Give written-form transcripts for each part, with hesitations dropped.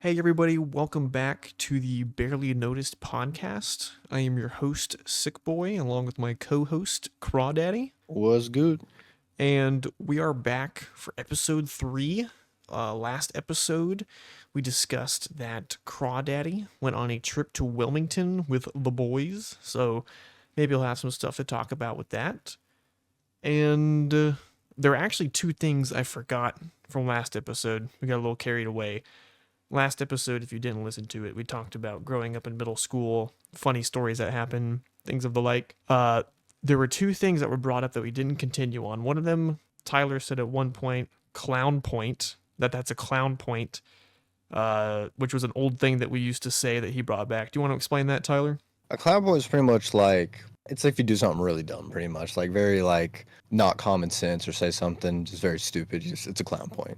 Hey, everybody, welcome back to the Barely Noticed podcast. I am your host, Sick Boy, along with my co host, Crawdaddy. Was good. And we are back for episode 3. Last episode, we discussed that Crawdaddy went on a trip to Wilmington with the boys. So maybe we'll have some stuff to talk about with that. And there are actually two things I forgot from last episode. We got a little carried away. Last episode, if you didn't listen to it, we talked about growing up in middle school, funny stories that happen, things of the like. There were two things that were brought up that we didn't continue on. One of them, Tyler said at one point, clown point, that's a clown point, which was an old thing that we used to say that he brought back. Do you want to explain that, Tyler? A clown point is pretty much like it's like if you do something really dumb, pretty much like very like not common sense or say something just very stupid. It's a clown point.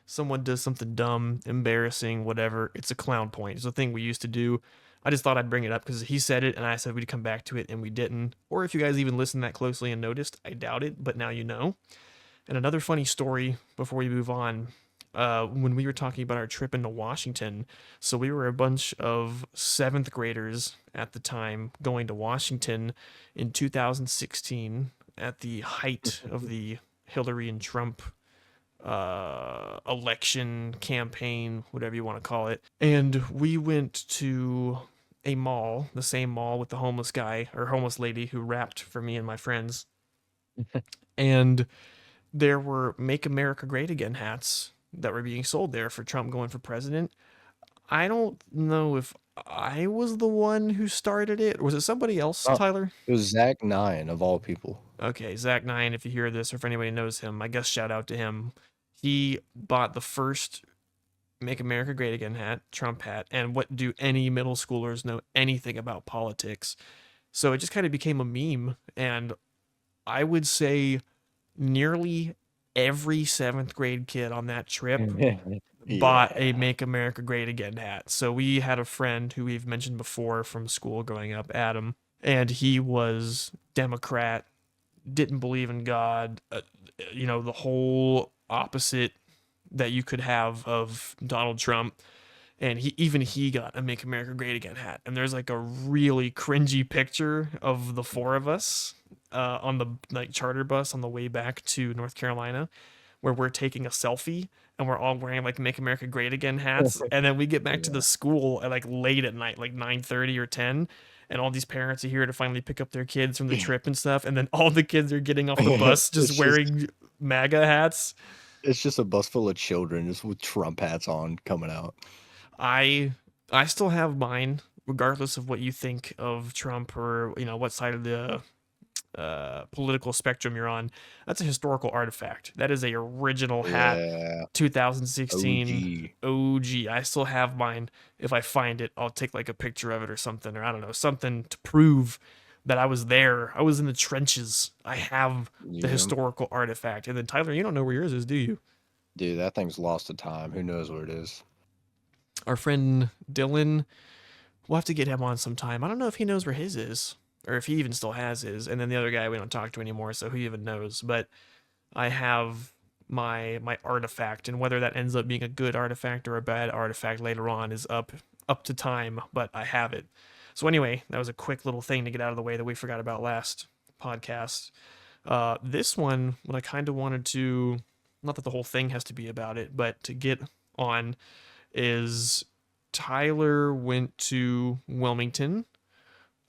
Someone does something dumb, embarrassing, whatever, it's a clown point. It's a thing we used to do. I just thought I'd bring it up because he said it and I said we'd come back to it and we didn't. Or if you guys even listened that closely and noticed, I doubt it, but now you know. And another funny story before we move on, when we were talking about our trip into Washington, so we were a bunch of seventh graders at the time going to Washington in 2016 at the height of the Hillary and Trump election campaign, whatever you want to call it. And we went to a mall, the same mall with the homeless guy or homeless lady who rapped for me and my friends. And there were Make America Great Again hats that were being sold there for Trump going for president. I don't know if I was the one who started it. Or was it somebody else, Oh, Tyler? it was Zach Nine of all people. Okay, Zach Nine, if you hear this or if anybody knows him, I guess shout out to him. He bought the first Make America Great Again hat, Trump hat, and what do any middle schoolers know anything about politics? So it just kind of became a meme, and I would say nearly every seventh grade kid on that trip bought a Yeah. Make America Great Again hat. So we had a friend who we've mentioned before from school growing up, Adam, and he was Democrat, didn't believe in God, the whole opposite that you could have of Donald Trump. And he got a Make America Great Again hat. And there's like a really cringy picture of the four of us on the like charter bus on the way back to North Carolina, where we're taking a selfie and we're all wearing like Make America Great Again hats. And then we get back to Yeah. the school at like late at night, like 9:30 or 10. And all these parents are here to finally pick up their kids from the trip and stuff. And then all the kids are getting off the bus just It's just wearing MAGA hats. it's just a bus full of children just with Trump hats on coming out. I I still have mine, regardless of what you think of Trump or what side of the political spectrum you're on. That's a historical artifact. That is a original hat, Yeah. 2016 OG. OG. I still have mine. If I find it, I'll take like a picture of it or something, or I don't know, something to prove that I was there. I was in the trenches. I have the Yeah. historical artifact. And then Tyler, you don't know where yours is, do you? Dude, that thing's lost to time. Who knows what it is? Our friend Dylan, we'll have to get him on sometime. I don't know if he knows where his is or if he even still has his. And then the other guy we don't talk to anymore, so who even knows? But I have my artifact, and whether that ends up being a good artifact or a bad artifact later on is up to time. But I have it. So anyway, that was a quick little thing to get out of the way that we forgot about last podcast. This one, what I kind of wanted to, not that the whole thing has to be about it, but to get on is Tyler went to Wilmington.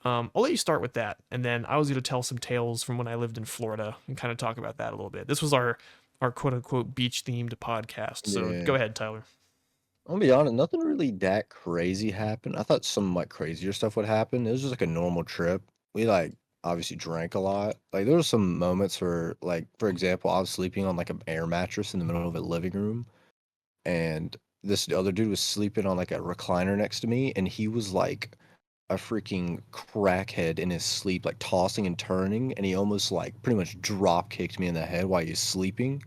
I'll let you start with that, and then I was going to tell some tales from when I lived in Florida and kind of talk about that a little bit. This was our quote unquote beach themed podcast. So go Yeah. ahead, Tyler. I'll be honest, nothing really that crazy happened. I thought some like crazier stuff would happen. It was just like a normal trip. We like obviously drank a lot. Like there were some moments where like for example, I was sleeping on like an air mattress in the middle of a living room and this other dude was sleeping on like a recliner next to me and he was like a freaking crackhead in his sleep, like tossing and turning, and he almost like pretty much drop kicked me in the head while he was sleeping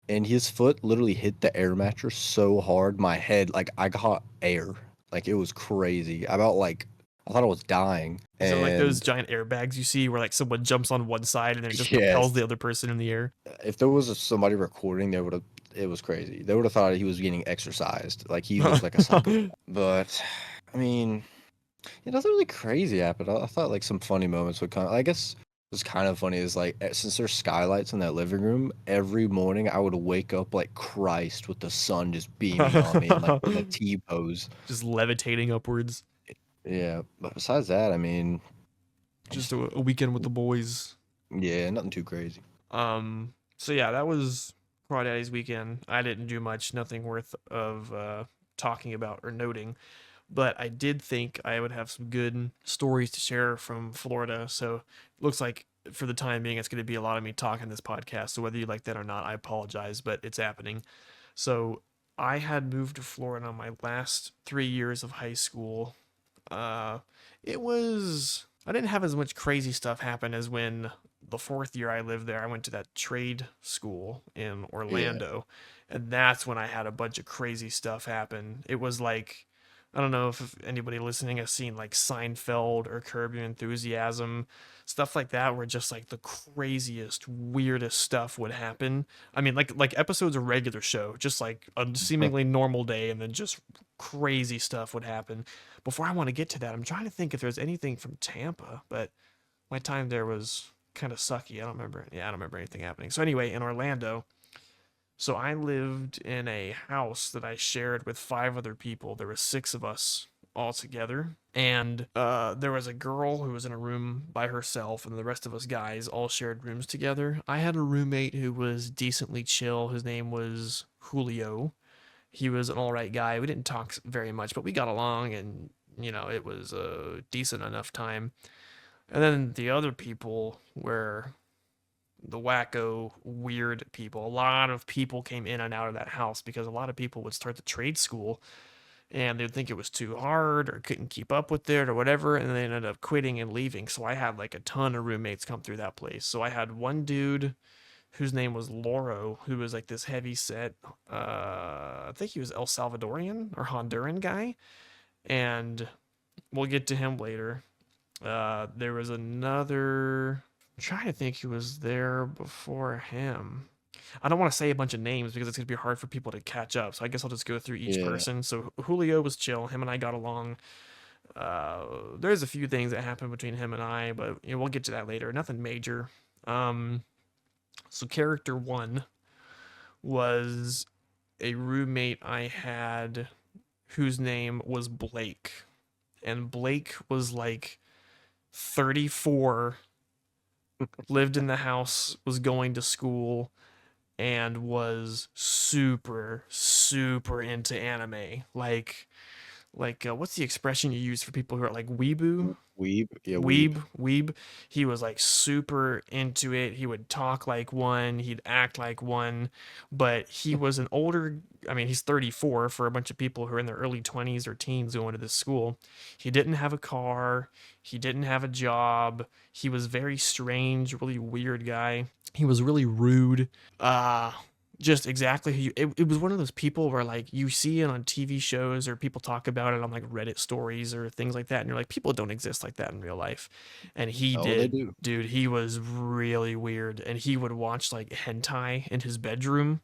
and his foot literally hit the air mattress so hard, my head, like I got air. Like it was crazy. I thought I was dying. Is it like those And giant airbags you see where like someone jumps on one side and then it just propels yes, the other person in the air? if there was somebody recording, they would have. it was crazy. They would have thought he was getting exercised. Like he looked like a psychopath. But I mean, yeah, nothing really crazy happened. I thought like some funny moments would come. I guess what's kind of funny is like since there's skylights in that living room, every morning I would wake up like Christ with the sun just beaming on me and like in a T pose. Just levitating upwards. Yeah, but besides that, I mean, Just a weekend with the boys. yeah, nothing too crazy. So yeah, that was Crawdaddy's weekend. I didn't do much, nothing worth of talking about or noting, but I did think I would have some good stories to share from Florida. So it looks like for the time being, it's going to be a lot of me talking this podcast. So whether you like that or not, I apologize, but it's happening. So I had moved to Florida my last 3 years of high school. Uh, it was I didn't have as much crazy stuff happen as when the fourth year I lived there, I went to that trade school in Yeah. Orlando, and that's when I had a bunch of crazy stuff happen. It was like I don't know if anybody listening has seen like Seinfeld or Curb Your Enthusiasm, stuff like that, where just like the craziest, weirdest stuff would happen. I mean, like episodes of regular show, just like a seemingly normal day, and then just crazy stuff would happen. Before I want to get to that, I'm trying to think if there's anything from Tampa, but my time there was kind of sucky. I don't remember. Yeah, I don't remember anything happening. So anyway, in Orlando, so I lived in a house that I shared with five other people. There were six of us all together, and there was a girl who was in a room by herself, and the rest of us guys all shared rooms together. I had a roommate who was decently chill. His name was Julio. He was an all right guy. We didn't talk very much, but we got along, and it was a decent enough time. And then the other people were the wacko, weird people. A lot of people came in and out of that house because a lot of people would start the trade school and they'd think it was too hard or couldn't keep up with it or whatever, and they ended up quitting and leaving. So I had like a ton of roommates come through that place. So I had one dude whose name was Loro, who was like this heavy set, I think he was El Salvadorian or Honduran guy, and we'll get to him later. There was another. I'm trying to think who was there before him. I don't want to say a bunch of names because it's going to be hard for people to catch up. So I guess I'll just go through each Yeah. person. So Julio was chill. Him and I got along. There's a few things that happened between him and I, but we'll get to that later. Nothing major. Um, so character one was a roommate I had whose name was Blake. And Blake was like 34, lived in the house, was going to school, and was super, super into anime. What's the expression you use for people who are like weeboo? Weeb. Yeah, weeb. Weeb. He was like super into it. He would talk like one, he'd act like one, but he was an older, I mean, he's 34 for a bunch of people who are in their early 20s or teens going to this school. He didn't have a car, he didn't have a job. He was very strange, really weird guy. He was really rude. Just exactly who it was one of those people where like you see it on TV shows or people talk about it on like Reddit stories or things like that, and you're like, people don't exist like that in real life. And he Oh, they did, do. dude. He was really weird, and he would watch like hentai in his bedroom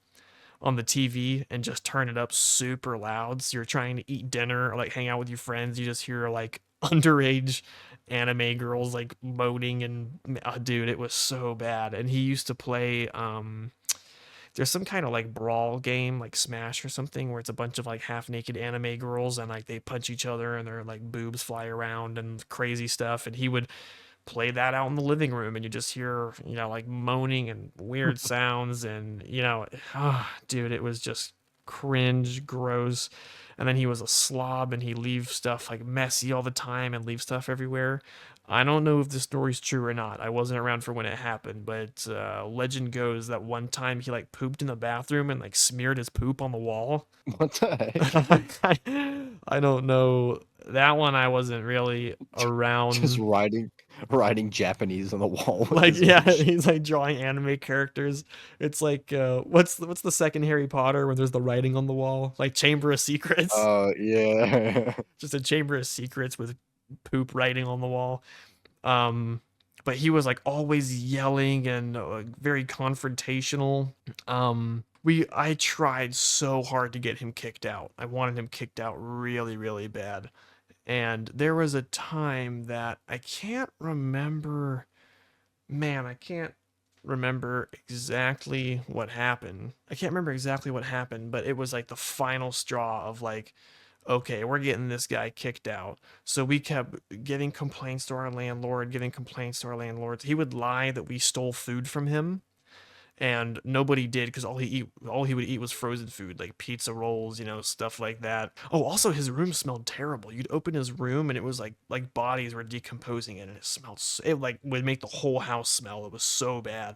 on the TV and just turn it up super loud. So you're trying to eat dinner or like hang out with your friends, you just hear like underage anime girls like moaning and dude, it was so bad. And he used to play there's some kind of like brawl game like Smash or something where it's a bunch of like half naked anime girls and like they punch each other and their like boobs fly around and crazy stuff, and he would play that out in the living room and you just hear like moaning and weird sounds, and dude, it was just cringe, gross. And then he was a slob and he leave stuff like messy all the time and leave stuff everywhere. I don't know if the story's true or not. I wasn't around for when it happened, but legend goes that one time he like pooped in the bathroom and like smeared his poop on the wall. What the heck? I don't know. That one I wasn't really Just around. writing Japanese on the wall with Like, his yeah, own shit. he's like drawing anime characters. It's like what's the second Harry Potter when there's the writing on the wall? Like Chamber of Secrets. Oh, yeah. Just a Chamber of Secrets with poop writing on the wall. Um but he was like always yelling and very confrontational. I tried so hard to get him kicked out. I wanted him kicked out really, really bad. And there was a time that I can't remember, man, I can't remember exactly what happened. I can't remember exactly what happened, but it was like the final straw of like, okay, we're getting this guy kicked out. So we kept giving complaints to our landlord, giving complaints to our landlords. He would lie that we stole food from him, and nobody did because all he would eat was frozen food like pizza rolls, stuff like that. Oh, also his room smelled terrible. You'd open his room and it was like bodies were decomposing in it, and it smelled it like would make the whole house smell. It was so bad.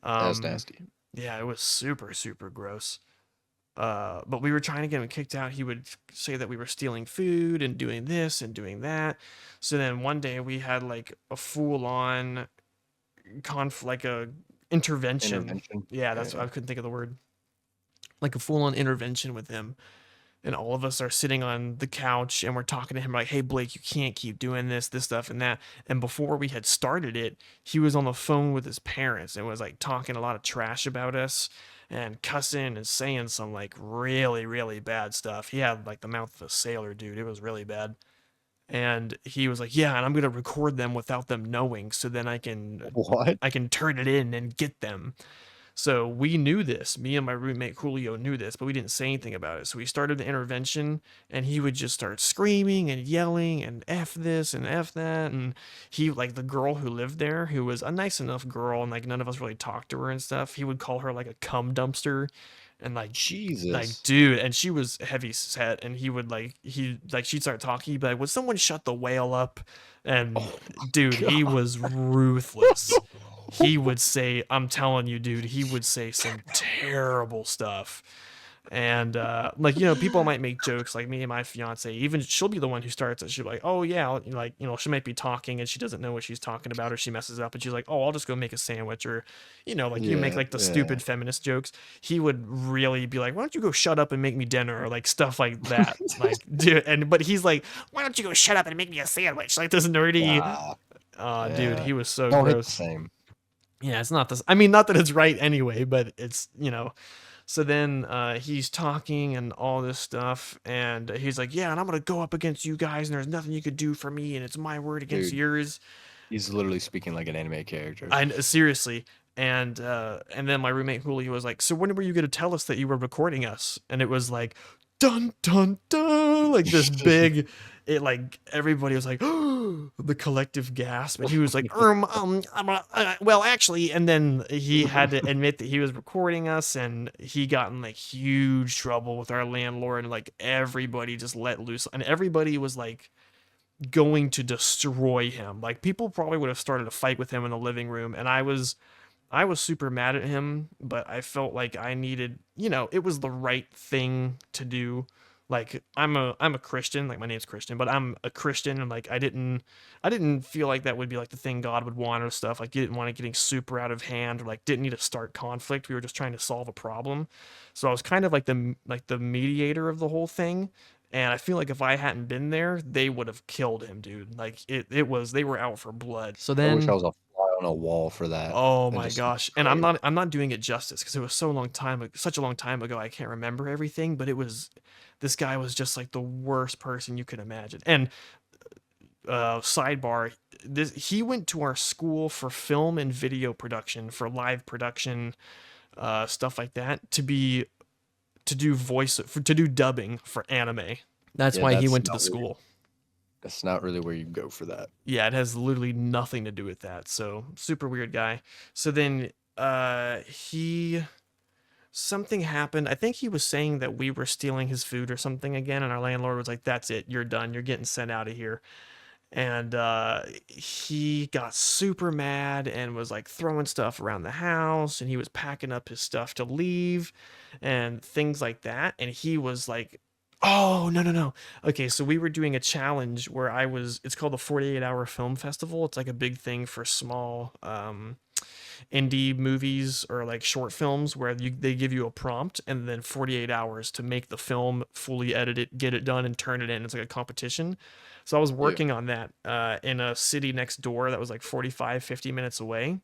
That's um nasty. yeah, it was super super gross. But we were trying to get him kicked out. He would say that we were stealing food and doing this and doing that. So then one day we had like a full on like a intervention. Intervention. Yeah, that's what Yeah. I couldn't think of the word. Like a full on intervention with him. And all of us are sitting on the couch and we're talking to him like, "Hey Blake, you can't keep doing this stuff and that." And before we had started it, he was on the phone with his parents and was like talking a lot of trash about us and cussing and saying some like really really bad stuff. He had like the mouth of a sailor, dude. It was really bad. And he was like, "Yeah, and I'm gonna record them without them knowing, so then What? I can turn it in and get them." So we knew this. Me and my roommate Julio knew this, but we didn't say anything about it. So we started the intervention, and he would just start screaming and yelling and F this and F that. And he, like the girl who lived there, who was a nice enough girl, and like none of us really talked to her and stuff, he would call her like a cum dumpster. And like Jesus. dude, and she was heavy set, and he would she'd start talking, he'd be like, "Would someone shut the whale up?" And Oh dude, my he god. was ruthless. He would say, I'm telling you, dude, he would say some terrible stuff. And like, people might make jokes, like me and my fiance, even she'll be the one who starts it. She'll be like, "Oh yeah," like, she might be talking and she doesn't know what she's talking about, or she messes up and she's like, "Oh, I'll just go make a sandwich," or like you make Yeah, like the yeah. stupid feminist jokes. He would really be like, "Why don't you go shut up and make me dinner?" or like stuff like that. Like, dude, but he's like, "Why don't you go shut up and make me a sandwich?" Like this nerdy. Nah, Dude, yeah. he was so Don't hit the gross. same. Yeah, it's not this. I mean, not that it's right anyway, but it's. So then he's talking and all this stuff, and he's like, "Yeah, and I'm gonna go up against you guys, and there's nothing you could do for me, and it's my word against Dude, yours." he's literally speaking like an anime character. I seriously. And then my roommate Julio was like, "So when were you gonna tell us that you were recording us?" And it was like, dun dun dun, like this big. It like everybody was like, the collective gasp, and he was like, well, actually," and then he had to admit that he was recording us, and he got in like huge trouble with our landlord, and like everybody just let loose, and everybody was like going to destroy him. Like people probably would have started a fight with him in the living room, and I was super mad at him, but I felt like I needed, it was the right thing to do. Like I'm a Christian, like my name's Christian, but I'm a Christian, and like I didn't feel like that would be like the thing God would want or stuff. Like you didn't want it getting super out of hand, or like didn't need to start conflict. We were just trying to solve a problem. So I was kind of like the mediator of the whole thing. And I feel like if I hadn't been there, they would have killed him, dude. Like it was they were out for blood. So I wish I then, was a fly on a wall for that. oh That my just sounds gosh. And I'm great. not I'm not doing it justice because it was such a long time ago. I can't remember everything, but this guy was just like the worst person you could imagine. And sidebar, he went to our school for film and video production, for live production, stuff like that, to do dubbing for anime. That's Yeah, why he went to the school. that's not really where you go for that. Yeah, it has literally nothing to do with that. So super weird guy. So then he something happened. I think he was saying that we were stealing his food or something again, and our landlord was like, "That's it, you're done. You're getting sent out of here." And he got super mad and was like throwing stuff around the house, and he was packing up his stuff to leave and things like that. And he was like, "Oh, no, no, no." Okay, so we were doing a challenge where it's called the 48-hour film festival. It's like a big thing for small indie movies or like short films where they give you a prompt and then 48 hours to make the film, fully edit it, get it done, and turn it in. It's like a competition. So I was Yeah. working on that in a city next door that was like 45, 50 minutes away.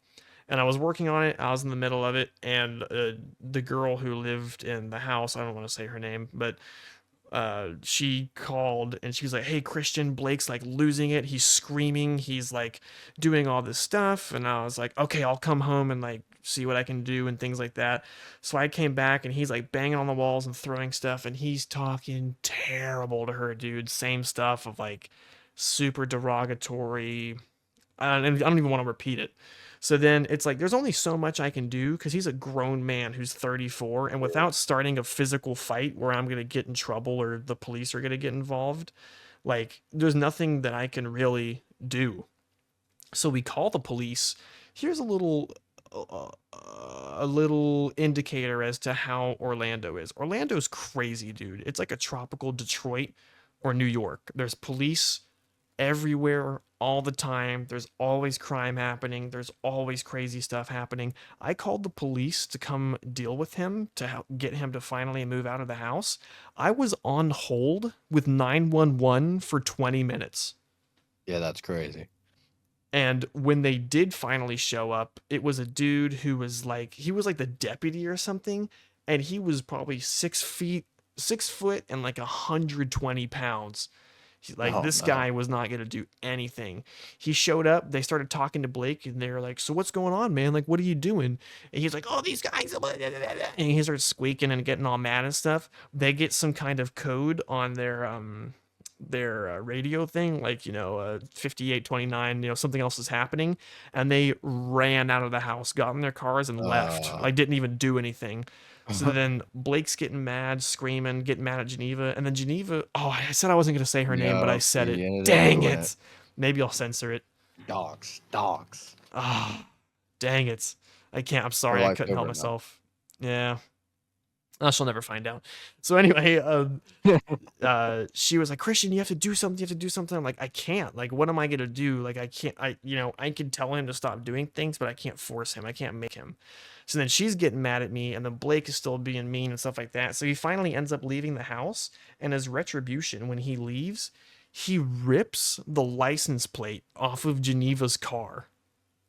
and I was working on it. I was in the middle of it, and the girl who lived in the house, I don't want to say her name, but she called and she's like, "Hey, Christian, Blake's like losing it. He's screaming. He's like doing all this stuff." And I was like, "Okay, I'll come home and like see what I can do and things like that." So I came back and he's like banging on the walls and throwing stuff and he's talking terrible to her, dude. Same stuff of like super derogatory. I don't even want to repeat it. So then it's like there's only so much I can do because he's a grown man who's 34, and without starting a physical fight where I'm gonna get in trouble or the police are gonna get involved, like there's nothing that I can really do. So we call the police. Here's uh, a little indicator as to how Orlando is. Orlando's crazy, dude. It's like a tropical Detroit or New York. There's police everywhere all the time. There's always crime happening. There's always crazy stuff happening. I called the police to come deal with him to help get him to finally move out of the house. I was on hold with 911 for 20 minutes. Yeah, that's crazy. And when they did finally show up, it was a dude who was like, he was like the deputy or something. And he was probably 6 feet, 6 foot, and like 120 pounds. Like Oh this no. guy was not gonna do anything. He showed up. They started talking to Blake, and they were like, "So what's going on, man? Like, what are you doing?" And he's like, "Oh, these guys," and he starts squeaking and getting all mad and stuff. They get some kind of code on their radio thing, like 5829. Something else is happening, and they ran out of the house, got in their cars, and left. Uh, Like, didn't even do anything. So then Blake's getting mad, screaming, getting mad at Geneva. And then Geneva, oh, I said I wasn't going to say her name, but I no, said it. you ended up Dang doing it. it. Maybe I'll censor it. Dogs, dogs. Ah, dang it. I can't. I'm Her sorry. I life's couldn't help over now. myself. Yeah. Oh, she'll never find out. So anyway, she was like, "Christian, you have to do something. You have to do something." I'm like, "I can't. Like, what am I gonna do? Like, I can't. I can tell him to stop doing things, but I can't force him. I can't make him." So then she's getting mad at me, and then Blake is still being mean and stuff like that. So he finally ends up leaving the house, and as retribution, when he leaves, he rips the license plate off of Geneva's car.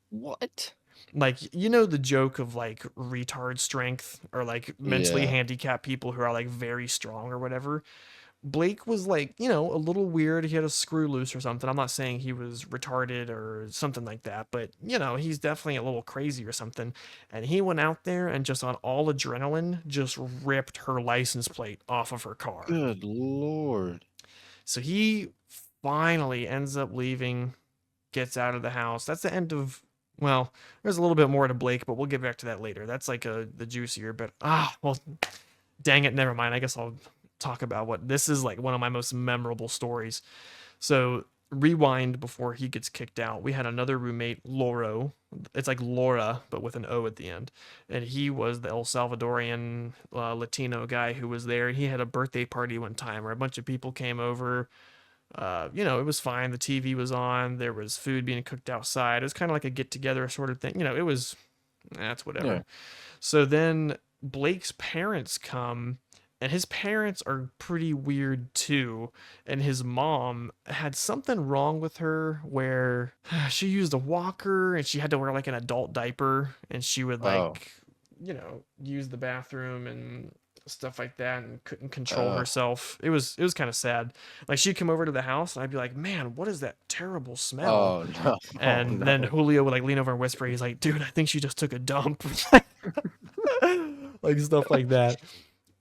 What? Like, the joke of like retard strength or like mentally Yeah. handicapped people who are like very strong or whatever. Blake was like, a little weird. He had a screw loose or something. I'm not saying he was retarded or something like that, but he's definitely a little crazy or something. And he went out there and just on all adrenaline just ripped her license plate off of her car. Good Lord. So he finally ends up leaving, gets out of the house. That's the end of. Well, there's a little bit more to Blake, but we'll get back to that later. That's like the juicier bit. Well, dang it, never mind. I guess I'll talk about what this is like one of my most memorable stories. So rewind before he gets kicked out. We had another roommate, Loro. It's like Laura, but with an O at the end. And he was the El Salvadorian Latino guy who was there. He had a birthday party one time where a bunch of people came over. It was fine. The TV was on. There was food being cooked outside. It was kind of like a get together sort of thing. It was, that's Yeah. whatever. So then Blake's parents come, and his parents are pretty weird too. And his mom had something wrong with her where she used a walker and she had to wear like an adult diaper, and she would Oh. like, use the bathroom and stuff like that and couldn't control Oh. herself. It was kind of sad. Like she'd come over to the house and I'd be like, "Man, what is that terrible smell?" Oh no. Oh And then no. Julio would like lean over and whisper. He's like, "Dude, I think she just took a dump." Like stuff like that.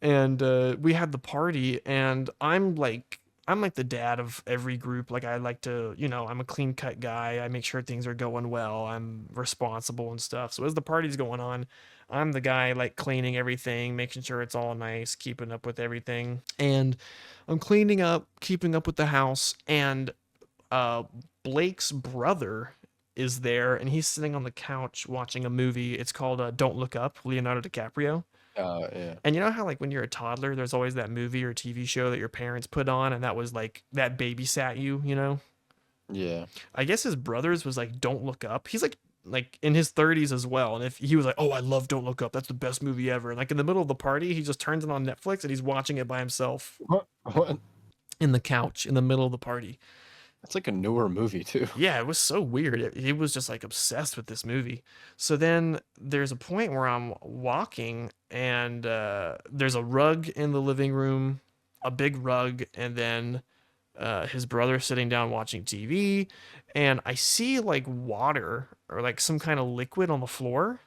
And we had the party, and I'm like the dad of every group. Like I like to, I'm a clean cut guy. I make sure things are going well. I'm responsible and stuff. So as the party's going on, I'm the guy like cleaning everything, making sure it's all nice, keeping up with everything. And I'm cleaning up, keeping up with the house, and uh Blake's brother is there, and he's sitting on the couch watching a movie. It's called Don't Look Up, Leonardo DiCaprio. Yeah. And you know how like when you're a toddler, there's always that movie or TV show that your parents put on, and that was like that babysat you. Yeah. I guess his brother's was like Don't Look Up. He's like in his 30s as well, and if he was like, "Oh, I love Don't Look Up. That's the best movie ever." And like in the middle of the party, he just turns it on Netflix and he's watching it by himself What? What? in the couch in the middle of the party. It's like a newer movie too. Yeah, it was so weird. He was just like obsessed with this movie. So then there's a point where I'm walking and there's a rug in the living room, a big rug, and then his brother sitting down watching TV. And I see like water or like some kind of liquid on the floor.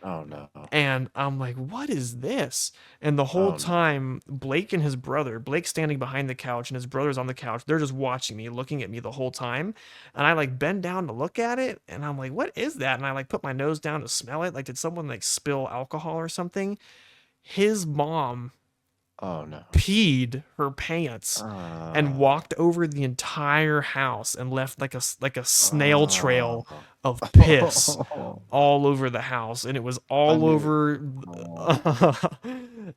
Oh no. And I'm like, what is this? And the whole Oh no. time, Blake and his brother, Blake's standing behind the couch and his brother's on the couch. They're just watching me, looking at me the whole time. And I like bend down to look at it. And I'm like, what is that? And I like put my nose down to smell it. Like, did someone like spill alcohol or something? His mom Oh no. peed her pants and Uh, walked over the entire house and left like a snail trail uh, of piss all over the house, and it was I all knew. over Oh.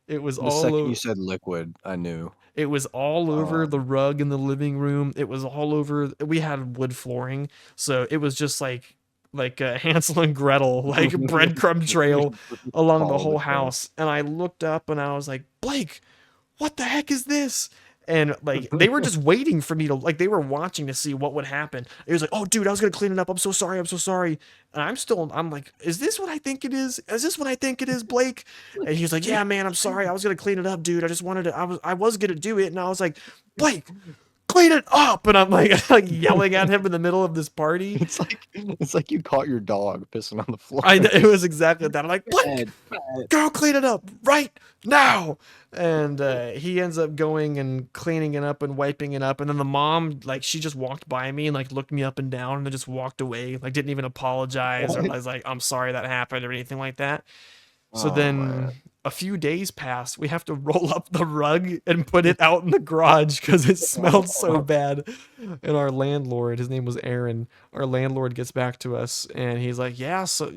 it was The all second you over said liquid, I knew. it was all over Oh. the rug in the living room. It was all over. We had wood flooring, so it was just like Hansel and Gretel, like breadcrumb trail along the All the whole time. house. And I looked up and I was like, Blake, what the heck is this? And like they were just waiting for me to like they were watching to see what would happen. It was like, oh dude, I was gonna clean it up. I'm so sorry. I'm so sorry. And I'm like, is this what I think it is? Is this what I think it is, Blake? And he was like, yeah, man, I'm sorry. I was gonna clean it up, dude. I just wanted to. I was gonna do it, and I was like, Blake, clean it up. And I'm like like yelling at him in the middle of this party. It's like you caught your dog pissing on the floor. It was exactly that. I'm like, Blake, Bad, bad. go clean it up right now. And he ends up going and cleaning it up and wiping it up. And then the mom, like, she just walked by me and like looked me up and down and then just walked away. Like, didn't even apologize or What? was like, I'm sorry that happened or anything like that. So Oh then man. a few days pass. We have to roll up the rug and put it out in the garage because it smelled so bad. And our landlord, his name was Aaron, our landlord gets back to us and he's like, yeah, so,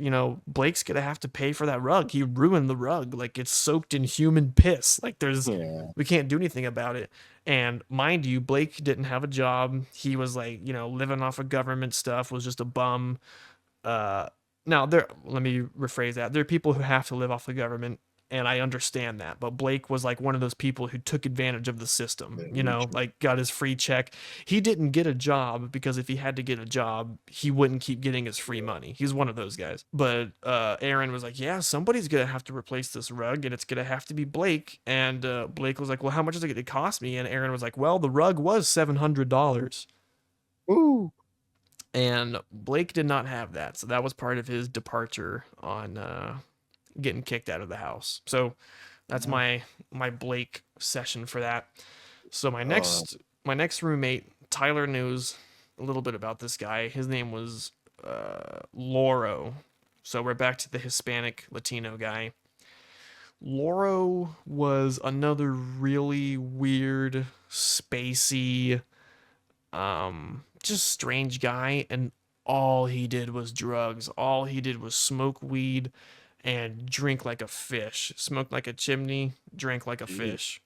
Blake's going to have to pay for that rug. He ruined the rug. Like, it's soaked in human piss. Like, Yeah. we can't do anything about it. And mind you, Blake didn't have a job. He was like, living off of government stuff, was just a bum. Uh, Now let me rephrase that. There are people who have to live off the government, and I understand that. But Blake was like one of those people who took advantage of the system, Very true. like got his free check. He didn't get a job because if he had to get a job, he wouldn't keep getting his free money. He's one of those guys. But Aaron was like, yeah, somebody's gonna have to replace this rug, and it's gonna have to be Blake. And Blake was like, well, how much is it gonna cost me? And Aaron was like, well, the rug was $700. Ooh. And Blake did not have that, so that was part of his departure on getting kicked out of the house. So that's Yeah. my Blake session for that. So my Uh, next roommate, Tyler, knows a little bit about this guy. His name was Loro. So we're back to the Hispanic Latino guy. Loro was another really weird, spacey, just strange guy, and all he did was drugs. All he did was smoke weed and drink like a fish. Smoked like a chimney, drank like a yeah. fish.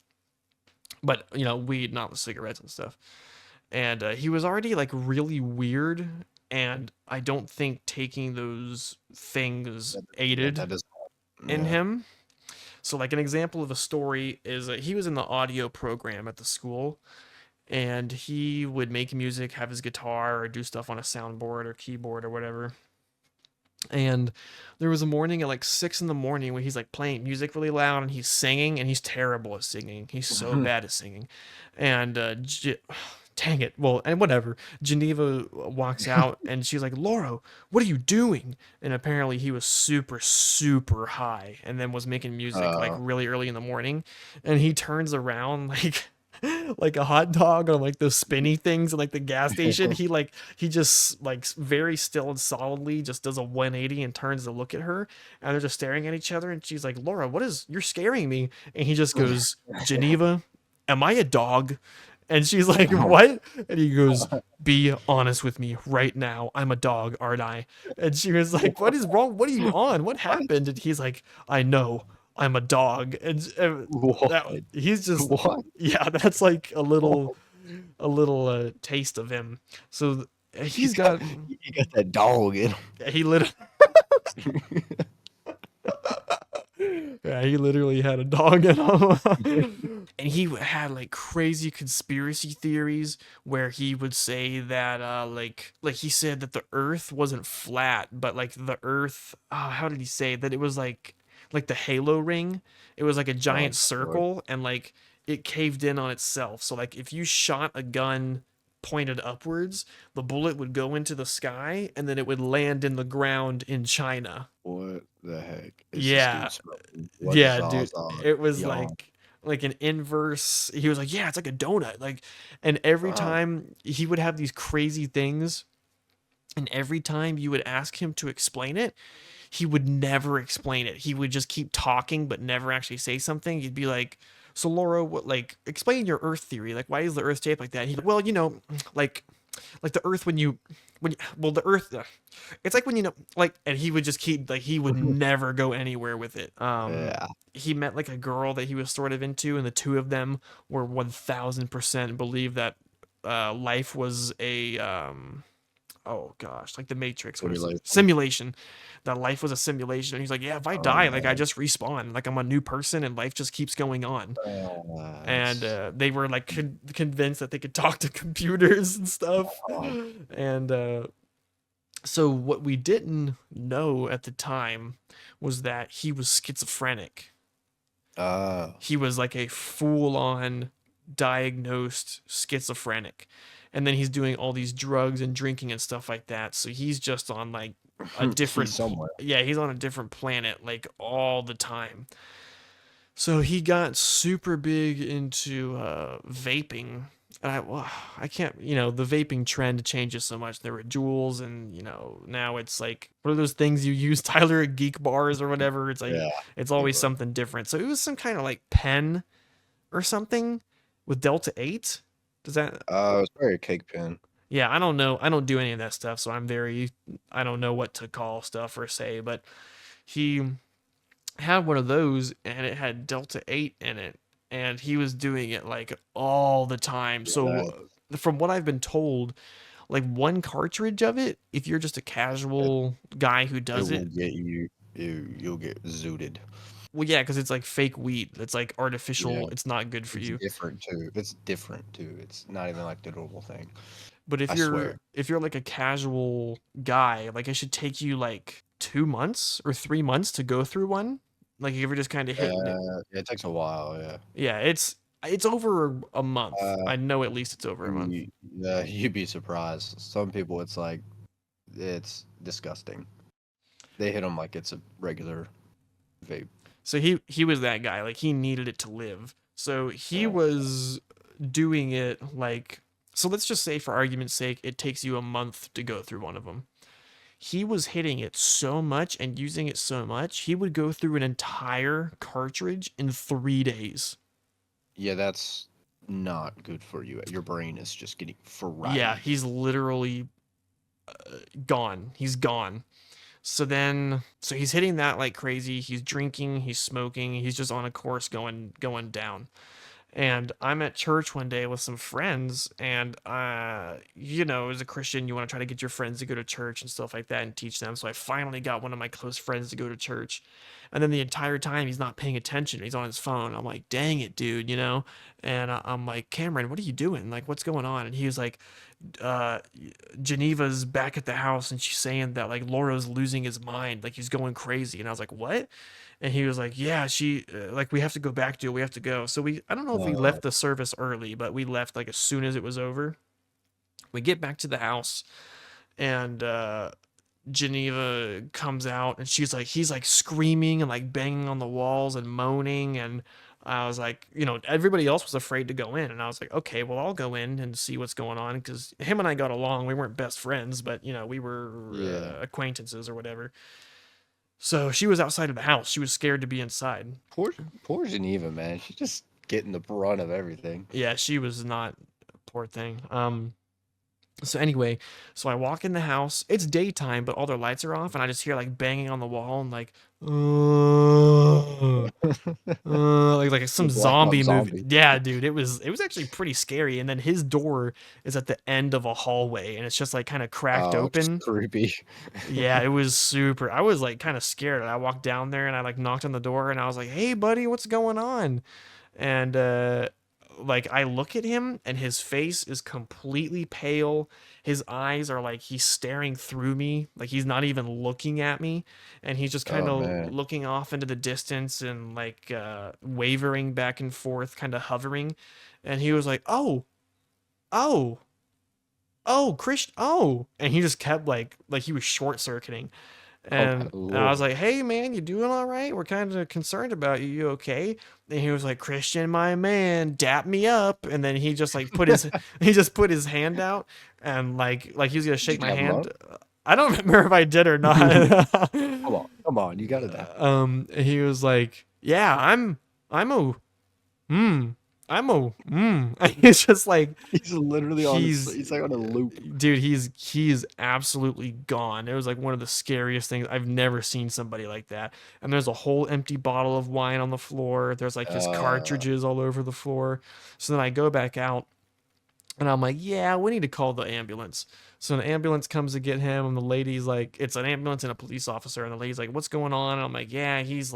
But weed, not the cigarettes and stuff. And he was already like really weird, and I don't think taking those things Yeah, aided that is. in Yeah. him. So like an example of a story is he was in the audio program at the school, and he would make music, have his guitar, or do stuff on a soundboard or keyboard or whatever. And there was a morning at like 6 in the morning where he's like playing music really loud and he's singing, and he's terrible at singing. He's so bad at singing. And dang it. Well, and whatever. Geneva walks out and she's like, Lauro, what are you doing? And apparently he was super, super high and then was making music like Uh, really early in the morning. And he turns around like a hot dog on like those spinny things in like the gas station. He just like very still and solidly just does a 180 and turns to look at her, and they're just staring at each other, and she's like, Laura, you're scaring me. And he just goes, Geneva, am I a dog? And she's like, what? And he goes, be honest with me right now. I'm a dog, aren't I? And she was like, what is wrong? What are you on? What happened? And he's like, I know, I'm a dog. And that what? he's just, What? yeah, that's like a little taste of him. So he's got He got that dog in he literally yeah, he literally had a dog in him. him. and he had like crazy conspiracy theories where he would say that like he said that the earth wasn't flat, but like the earth, how did he say that it was like the halo ring, it was like a Oh giant Lord. circle, and like it caved in on itself. So like if you shot a gun pointed upwards, the bullet would go into the sky and then it would land in the ground in China. What the heck is this Yeah, dude smoking? What yeah, dude. Zaza? It was Y'all. like an inverse. He was like, "Yeah, it's like a donut." Like, and every Oh, time he would have these crazy things, and every time you would ask him to explain it, he would never explain it. He would just keep talking but never actually say something. He'd be like, "So Laura, what like explain your Earth theory? Like, why is the Earth shaped like that?" He'd be, "Well, like like the Earth well the Earth, it's like when like," and he would just keep like he would never go anywhere with it. yeah. He met like a girl that he was sort of into, and the two of them were 1000% believe that life was a oh gosh, like the Matrix. What is it? Simulation. Simulation. That life was a simulation. And he's like, yeah, if I Oh die, like I man. just respawn, like I'm a new person, and life just keeps going on. And That's they were like convinced that they could talk to computers and stuff. oh, And so what we didn't know at the time was that he was schizophrenic. uh, He was like a full-on diagnosed schizophrenic, and then he's doing all these drugs and drinking and stuff like that, so he's just on like a he's different somewhere. yeah, he's on a different planet like all the time. So he got super big into vaping. And I can't, the vaping trend changes so much. There were jewels, and now it's like, what are those things you use, Tyler, at Geek Bars or whatever? It's like, Yeah. it's He always was. something different. So it was some kind of like pen or something with Delta 8. Does that, It's probably a cake pen. yeah, I don't know. I don't do any of that stuff. So I don't know what to call stuff or say, but he had one of those and it had Delta 8 in it, and he was doing it like all the time. Yeah, So that from what I've been told, like one cartridge of it, if you're just a it, casual guy who it does will it, get you. You'll get zooted. well, yeah, because it's like fake wheat. It's like Yeah. artificial. It's not good for It's you. different too. It's different too. It's not even like the normal thing. But if I you're swear. if you're like a casual guy, like it should take you like 2 months or 3 months to go through one. Like if you're just kind of hitting it. It takes a while. Yeah. Yeah, it's over a month. Uh, I know at least it's over a month. you, you'd be surprised. Some people, it's like it's disgusting. They hit them like it's a regular vape. So he was that guy. Like he needed it to live. So he Yeah. was doing it like, so let's just say for argument's sake it takes you a month to go through one of them. He was hitting it so much and using it so much, he would go through an entire cartridge in 3 days. Yeah, that's not good for you. Your brain is just getting Yeah, fried. he's literally gone. He's gone. So he's hitting that like crazy. He's drinking, he's smoking, he's just on a course going down. And I'm at church one day with some friends, and as a Christian, you want to try to get your friends to go to church and stuff like that and teach them. So I finally got one of my close friends to go to church, and then the entire time he's not paying attention. He's on his phone. I'm like, dang it, dude. And I'm like, Cameron, what are you doing? Like, what's going on? And he was like, uh, Geneva's back at the house, and she's saying that like Laura's losing his mind, like he's going crazy. And I was like, what? And he was like, yeah, she like we have to go back to it. We have to go. So I don't know if we Uh, left the service early, but we left like as soon as it was over. We get back to the house, and Geneva comes out, and he's like screaming and like banging on the walls and moaning. And I was like, everybody else was afraid to go in, and I was like, okay, well, I'll go in and see what's going on, because him and I got along. We weren't best friends, but we were yeah. acquaintances or whatever. So she was outside of the house. She was scared to be inside. Poor Geneva, man. She's just getting the brunt of everything. Yeah, she was not, poor thing. So anyway, so I walk in the house. It's daytime, but all their lights are off, and I just hear like banging on the wall and like, like some The Black Ops zombie movie. zombie. Yeah, dude, it was actually pretty scary. And then his door is at the end of a hallway, and it's just like kind of cracked Oh, just open. creepy. Yeah, it was super. I was like kind of scared, and I walked down there and I like knocked on the door, and I was like, "Hey, buddy, what's going on?" And like I look at him and his face is completely pale. His eyes are like he's staring through me, like he's not even looking at me, and he's just kind Oh of man. looking off into the distance and like wavering back and forth, kind of hovering. And he was like, "Oh, oh, oh, Christian, oh," and he just kept like he was short circuiting. Oh my And I was lord. like, "Hey man, you doing all right? We're kind of concerned about you. You okay?" And he was like, "Christian, my man, dap me up." And then he just like put his he just put his hand out and like he was gonna Did you shake my dab him hand. up? I don't remember if I did or not. Come on, you gotta dab. He was like, "Yeah, I'm a hmm, I'm a hmm." It's just like He's literally on his. he's He's like on a loop. dude, he's absolutely gone. It was like one of the scariest things. I've never seen somebody like that. And there's a whole empty bottle of wine on the floor. There's like his Uh, cartridges all over the floor. So then I go back out and I'm like, yeah, we need to call the ambulance. So an ambulance comes to get him, and the lady's like, it's an ambulance and a police officer, and the lady's like, what's going on? And I'm like, yeah, he's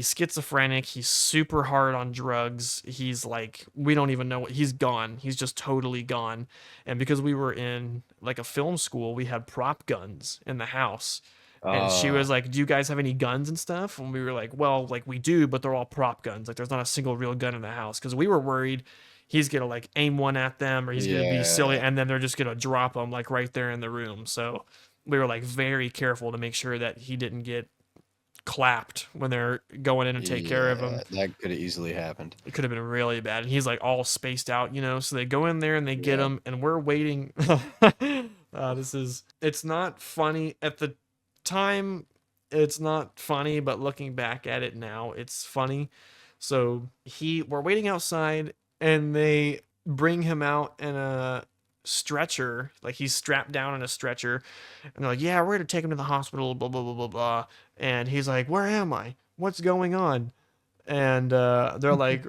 schizophrenic. He's super hard on drugs. He's like, we don't even know what he's gone. He's just totally gone. And because we were in like a film school, we had prop guns in the house. And she uh, was like, "Do you guys have any guns and stuff?" And we were like, "Well, like we do, but they're all prop guns. Like there's not a single real gun in the house." Because we were worried he's gonna like aim one at them or he's gonna be silly, yeah, and then they're just gonna drop them like right there in the room. So we were like very careful to make sure that he didn't get clapped when they're going in to take care of him. yeah. That could have easily happened. It could have been really bad. And he's like all spaced out, you know. So they go in there and they get Yeah. him, and we're waiting. It's not funny at the time. It's not funny, but looking back at it now, it's funny. So we're waiting outside, and they bring him out in a stretcher, like he's strapped down in a stretcher, and they're like, "Yeah, we're gonna take him to the hospital." Blah blah blah blah blah. And he's like, "Where am I? What's going on?" And they're like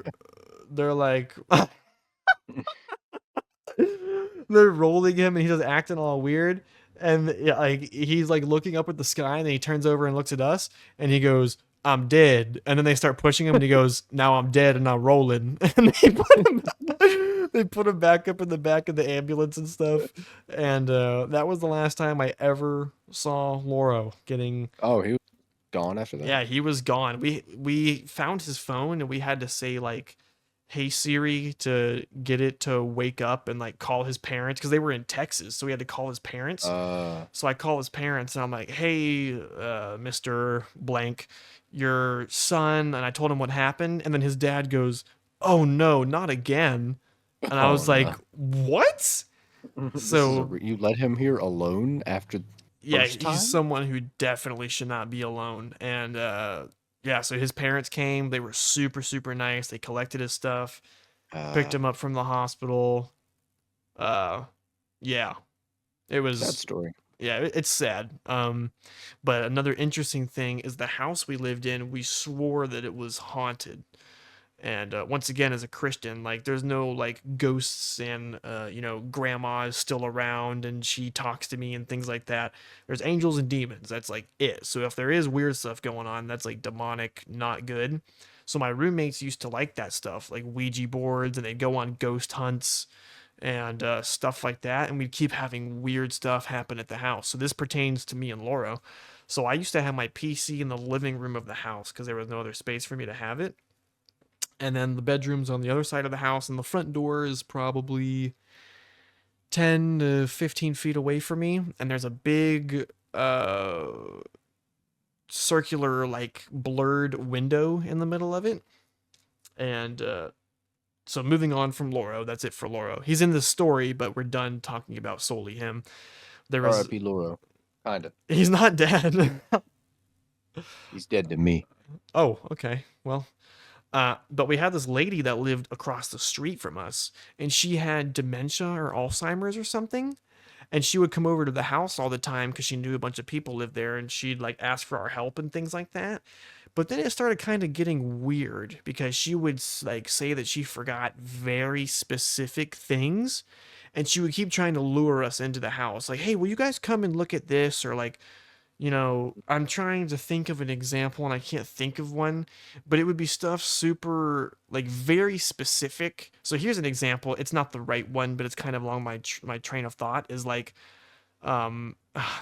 they're rolling him and he's just acting all weird, and yeah, like he's like looking up at the sky, and then he turns over and looks at us and he goes, "I'm dead." And then they start pushing him and he goes, "Now I'm dead and I'm rolling." And they put him back up in the back of the ambulance and stuff. And that was the last time I ever saw Loro getting. Oh, he was gone after that. Yeah, he was gone. We found his phone and we had to say like, "Hey Siri," to get it to wake up and like call his parents because they were in Texas, so we had to call his parents. Uh, So I call his parents and I'm like, "Hey, Mr. Blank, your son," and I told him what happened, and then his dad goes, "Oh no, not again." And I oh was like, no. "What?" This is a. So You let him here alone after the yeah, first he's time? someone who definitely should not be alone. And yeah, so his parents came. They were super super nice. They collected his stuff, picked Uh, him up from the hospital. Uh yeah. It Sad was story. yeah, it's sad. But another interesting thing is the house we lived in, we swore that it was haunted. And once again, as a Christian, like there's no like ghosts and grandma is still around and she talks to me and things like that. There's angels and demons. That's like it. So if there is weird stuff going on, that's like demonic, not good. So my roommates used to like that stuff, like Ouija boards, and they'd go on ghost hunts and stuff like that. And we'd keep having weird stuff happen at the house. So this pertains to me and Laura. So I used to have my PC in the living room of the house because there was no other space for me to have it. And then the bedroom's on the other side of the house, and the front door is probably 10 to 15 feet away from me. And there's a big circular, like blurred window in the middle of it. And so moving on from Loro, that's it for Loro. He's in the story, but we're done talking about solely him. There was R.I.P. Loro. Kinda. He's not dead. He's dead to me. Oh, okay. Well, but we had this lady that lived across the street from us, and she had dementia or Alzheimer's or something. And she would come over to the house all the time because she knew a bunch of people lived there, and she'd like ask for our help and things like that. But then it started kind of getting weird because she would like say that she forgot very specific things, and she would keep trying to lure us into the house. Like, "Hey, will you guys come and look at this?" Or like, I'm trying to think of an example and I can't think of one, but it would be stuff super like very specific. So here's an example. It's not the right one, but it's kind of along my train of thought is like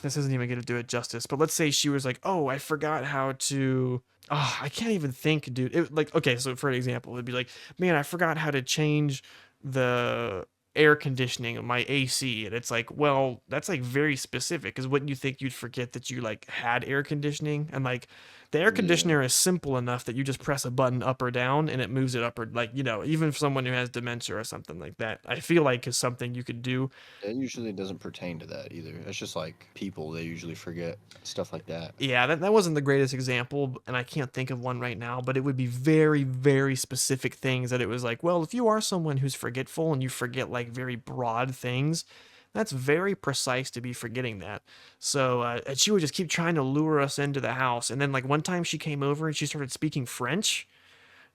this isn't even going to do it justice, but let's say she was like, "Oh, I forgot how to I can't even think, dude." Like okay, so for an example, it'd be like, "Man, I forgot how to change the air conditioning of my AC." And it's like, "Well, that's like very specific cuz wouldn't you think you'd forget that you like had air conditioning?" And like the air Yeah. conditioner is simple enough that you just press a button up or down and it moves it up or like, even for someone who has dementia or something like that. I feel like is something you could do. That usually doesn't pertain to that either. It's just like people, they usually forget stuff like that. Yeah, that wasn't the greatest example, and I can't think of one right now, but it would be very, very specific things that it was like, well, if you are someone who's forgetful and you forget like very broad things, that's very precise to be forgetting that. So, and she would just keep trying to lure us into the house. And then, like, one time she came over and she started speaking French.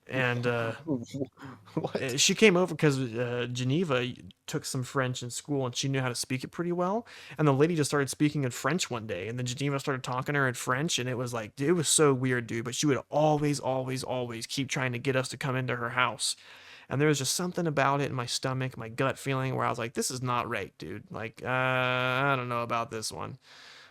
And What? she came over because Geneva took some French in school and she knew how to speak it pretty well. And the lady just started speaking in French one day, and then Geneva started talking to her in French, and it was like, it was so weird, dude. But she would always, always, always keep trying to get us to come into her house. And there was just something about it in my stomach, my gut feeling, where I was like, this is not right, dude. Like, I don't know about this one.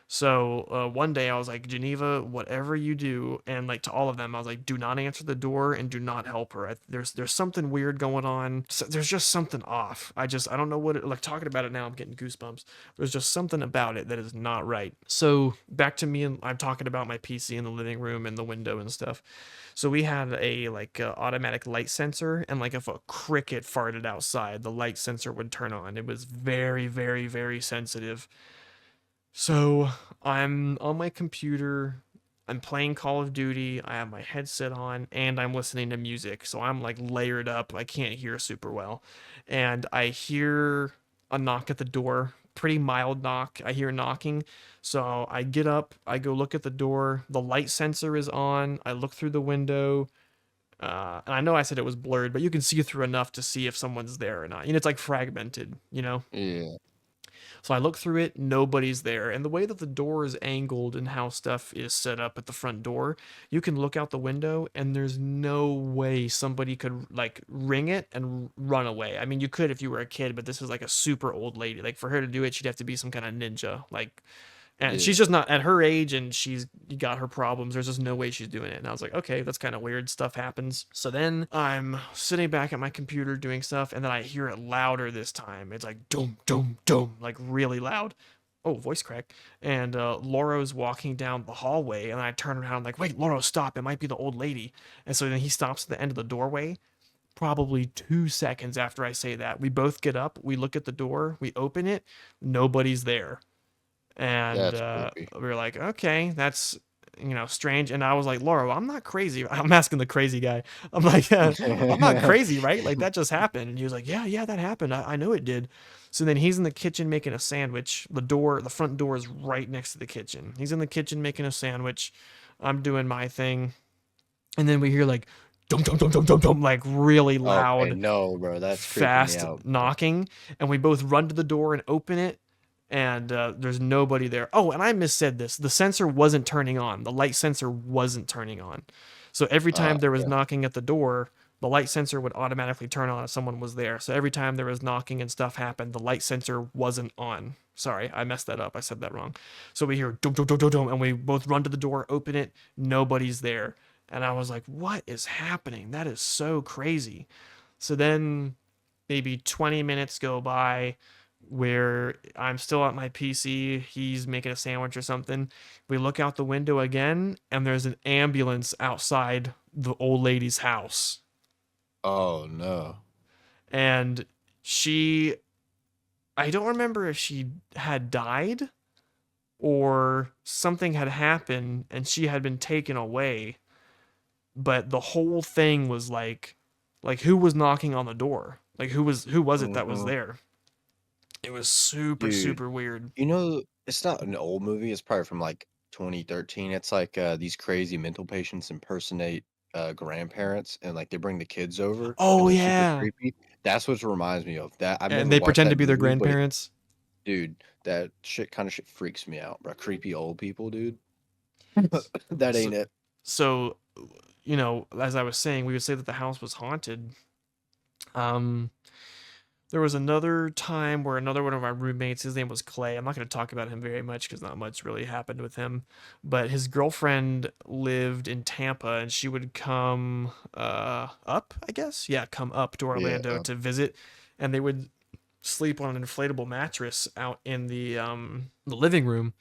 So one day I was like, Geneva, whatever you do, and like to all of them, I was like, do not answer the door and do not help her. There's something weird going on. There's just something off. I don't know what it, like talking about it now. I'm getting goosebumps. There's just something about it that is not right. So back to me, and I'm talking about my PC in the living room and the window and stuff. So we had a like automatic light sensor, and like if a cricket farted outside, the light sensor would turn on. It was very, very, very sensitive. So I'm on my computer. I'm playing Call of Duty. I have my headset on and I'm listening to music. So I'm like layered up. I can't hear super well. And I hear a knock at the door, pretty mild knock. I hear knocking. So I get up, I go look at the door. The light sensor is on. I look through the window. And I know I said it was blurred, but you can see through enough to see if someone's there or not. It's like fragmented. Yeah. So I look through it, nobody's there. And the way that the door is angled and how stuff is set up at the front door, you can look out the window and there's no way somebody could like ring it and run away. I mean, you could if you were a kid, but this is like a super old lady. Like for her to do it, she'd have to be some kind of ninja. Like and she's Yeah. just not at her age and she's got her problems. There's just no way she's doing it. And I was like, okay, that's kind of weird. Stuff happens. So then I'm sitting back at my computer doing stuff, and then I hear it louder this time. It's like dum dum dum, like really loud. Oh, voice crack. And Loro's walking down the hallway, and I turn around like, wait, Loro, stop! It might be the old lady. And so then he stops at the end of the doorway. Probably 2 seconds after I say that, we both get up, we look at the door, we open it, nobody's there. And That's creepy. we were like, okay, that's strange. And I was like, Laura, I'm not crazy. I'm asking the crazy guy. I'm like, I'm not crazy, right? Like that just happened. And he was like, yeah, yeah, that happened. I know it did. So then he's in the kitchen making a sandwich. The front door is right next to the kitchen. He's in the kitchen making a sandwich. I'm doing my thing. And then we hear like, dum dum dum dum dum dum, like really Okay, loud, no, bro, that's creeping me fast out, bro. knocking. And we both run to the door and open it, and there's nobody there. Oh, and I missaid this. The sensor wasn't turning on. The light sensor wasn't turning on. So every time there was Yeah. knocking at the door, the light sensor would automatically turn on if someone was there. So every time there was knocking and stuff happened, the light sensor wasn't on. Sorry, I messed that up. I said that wrong. So we hear dum dum dum dum dum, and we both run to the door, open it, nobody's there. And I was like, "What is happening? That is so crazy." So then maybe 20 minutes go by where I'm still at my PC, he's making a sandwich or something. We look out the window again, and there's an ambulance outside the old lady's house. Oh no. And she, I don't remember if she had died or something had happened and she had been taken away, but the whole thing was like who was knocking on the door? Like who was it that was Mhm. there? It was super Dude, super weird. it's not an old movie, it's probably from, like, 2013. It's like, these crazy mental patients impersonate, grandparents, and, like, they bring the kids over, and Oh they're super yeah. creepy. That's what it reminds me of. That I've And never they watched pretend to that be their movie, but grandparents. dude, that shit freaks me out, bro. Creepy old people, dude. That So, ain't it. so, you know, as I was saying, we would say that the house was haunted. Um, there was another time where another one of my roommates, his name was Clay. I'm not going to talk about him very much because not much really happened with him. But his girlfriend lived in Tampa, and she would come up, I guess. Yeah, come up to Yeah. Orlando to visit, and they would sleep on an inflatable mattress out in the living room,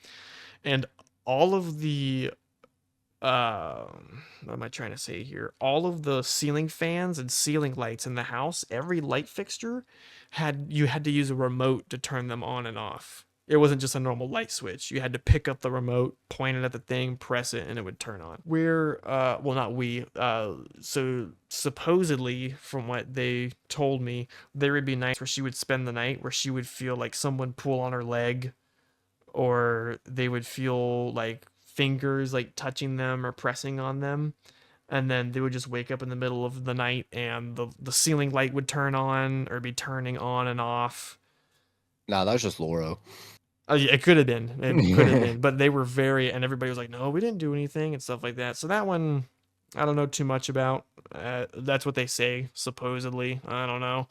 and all of the what am I trying to say here? All of the ceiling fans and ceiling lights in the house, every light fixture had to use a remote to turn them on and off. It wasn't just a normal light switch. You had to pick up the remote, point it at the thing, press it, and it would turn on. Well, not we. So supposedly, from what they told me, there would be nights where she would spend the night where she would feel like someone pull on her leg, or they would feel like fingers like touching them or pressing on them, and then they would just wake up in the middle of the night and the ceiling light would turn on or be turning on and off. Nah, that's just Loro. Oh, yeah, it could have been. It could have been, but they were very, and everybody was like, "No, we didn't do anything" and stuff like that. So that one, I don't know too much about. That's what they say supposedly. I don't know.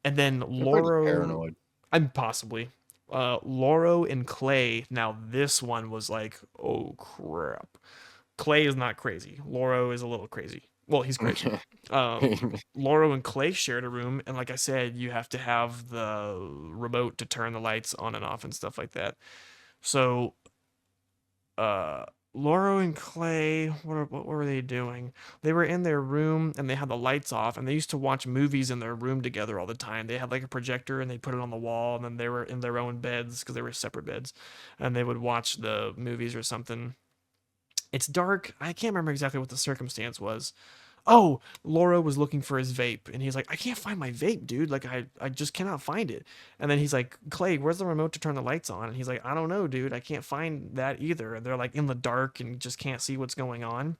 And then They're pretty Lauro, paranoid. I'm possibly. Lauro and Clay. Now this one was like, oh crap. Clay is not crazy. Lauro is a little crazy. Well, he's crazy. Lauro and Clay shared a room, and like I said, you have to have the remote to turn the lights on and off and stuff like that. So uh Lauro and Clay, what were they doing? They were in their room and they had the lights off, and they used to watch movies in their room together all the time. They had like a projector and they put it on the wall, and then they were in their own beds because they were separate beds, and they would watch the movies or something. It's dark. I can't remember exactly what the circumstance was. Oh, Laura was looking for his vape, and he's like, I can't find my vape, dude. Like, I just cannot find it. And then he's like, Clay, where's the remote to turn the lights on? And he's like, I don't know, dude. I can't find that either. And they're like in the dark and just can't see what's going on.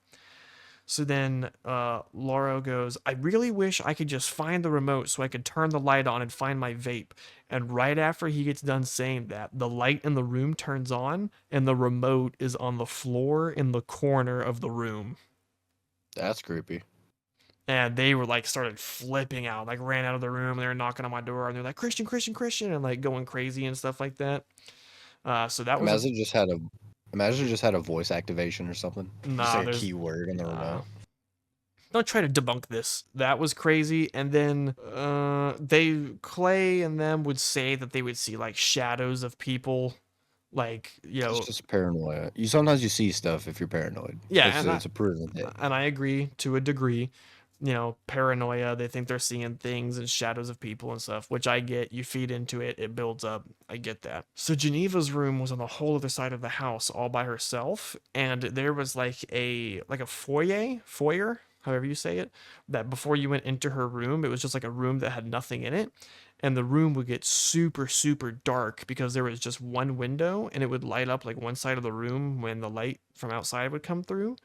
So then Laura goes, I really wish I could just find the remote so I could turn the light on and find my vape. And right after he gets done saying that, the light in the room turns on and the remote is on the floor in the corner of the room. That's creepy. And they were like started flipping out, like ran out of the room, and they were knocking on my door, and they're like, Christian, Christian, Christian, and like going crazy and stuff like that. So that was a Imagine just had a voice activation or something. Just nah. like a There's keyword in the nah. remote. Don't try to debunk this. That was crazy. And then they Clay and them would say that they would see like shadows of people, like That's just paranoia. You see stuff if you're paranoid. yeah, It's a proven thing. and I agree to a degree. Paranoia. They think they're seeing things and shadows of people and stuff, which I get. You feed into it, it builds up. I get that. So Geneva's room was on the whole other side of the house, all by herself, and there was like a foyer, however you say it, that before you went into her room, it was just like a room that had nothing in it. And the room would get super, super dark because there was just one window and it would light up like one side of the room when the light from outside would come through,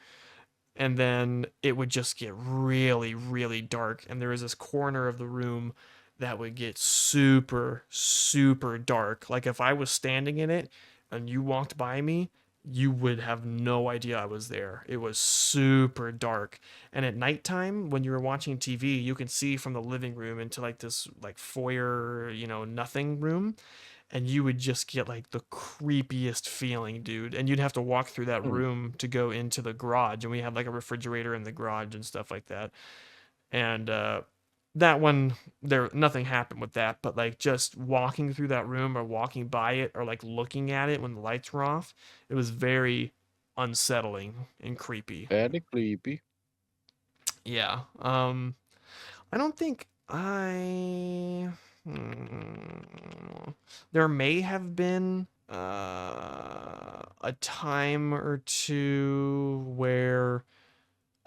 and then it would just get really, really dark. And there was this corner of the room that would get super, super dark. Like if I was standing in it and you walked by me, you would have no idea I was there. It was super dark. And at nighttime, when you were watching TV, you can see from the living room into like this like foyer, nothing room, and you would just get like the creepiest feeling, dude. And you'd have to walk through that Hmm. room to go into the garage, and we had like a refrigerator in the garage and stuff like that. And that one, there nothing happened with that, but like just walking through that room or walking by it or like looking at it when the lights were off, it was very unsettling and creepy. Very creepy. Yeah. I don't think I. Hmm. There may have been a time or two where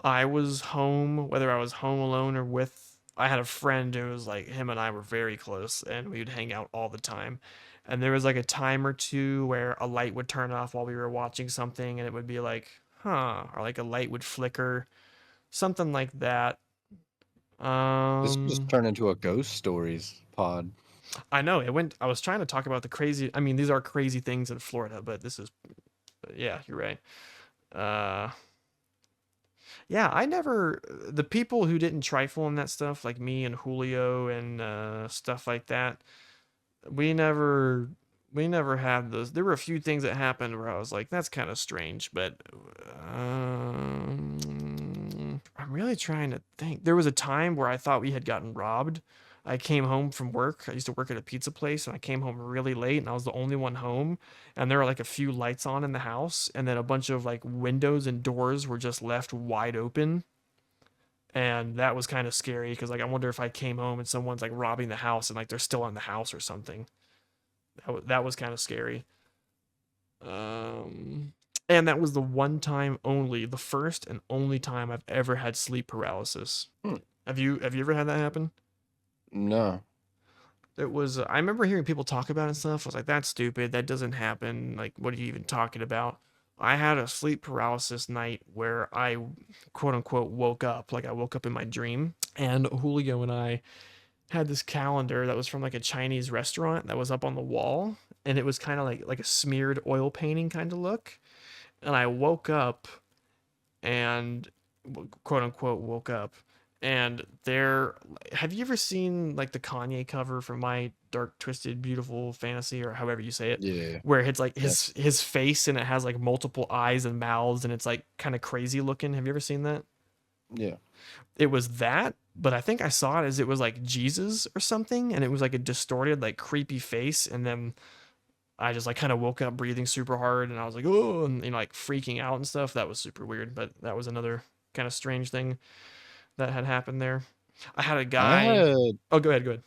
I was home, whether I was home alone or with. I had a friend who was like, him and I were very close, and we would hang out all the time. And there was like a time or two where a light would turn off while we were watching something, and it would be like, huh, or like a light would flicker, something like that. This just Um, turned into a ghost stories pod. I know it went. I was trying to talk about the crazy. I mean, these are crazy things in Florida, but this is Yeah, you're right. Uh, yeah, I never the people who didn't trifle in that stuff, like me and Julio and stuff like that. We never we never had those. There were a few things that happened where I was like, that's kind of strange, but I'm really trying to think. There was a time where I thought we had gotten robbed. I came home from work. I used to work at a pizza place, and I came home really late, and I was the only one home. And there were like a few lights on in the house, and then a bunch of like windows and doors were just left wide open. And that was kind of scary because like I wonder if I came home and someone's like robbing the house and like they're still in the house or something. That was kind of scary. Um, and that was the one time only, the first and only time I've ever had sleep paralysis. Hmm. Have you ever had that happen? No. It was I remember hearing people talk about it and stuff. I was like, that's stupid. That doesn't happen. Like, what are you even talking about? I had a sleep paralysis night where I quote unquote woke up. Like I woke up in my dream, and Julio and I had this calendar that was from like a Chinese restaurant that was up on the wall, and it was kind of like a smeared oil painting kind of look. And I woke up and quote unquote woke up, and there, have you ever seen like the Kanye cover for My Dark Twisted Beautiful Fantasy, or however you say it, Yeah. where it's like Yeah. his face and it has like multiple eyes and mouths and it's like kind of crazy looking? Have you ever seen that? Yeah. It was that, but I think I saw it as it was like Jesus or something, and it was like a distorted like creepy face. And then I just like kind of woke up breathing super hard, and I was like, oh, and like freaking out and stuff. That was super weird, but that was another kind of strange thing that had happened there. I had a I guy. had Oh, go ahead, go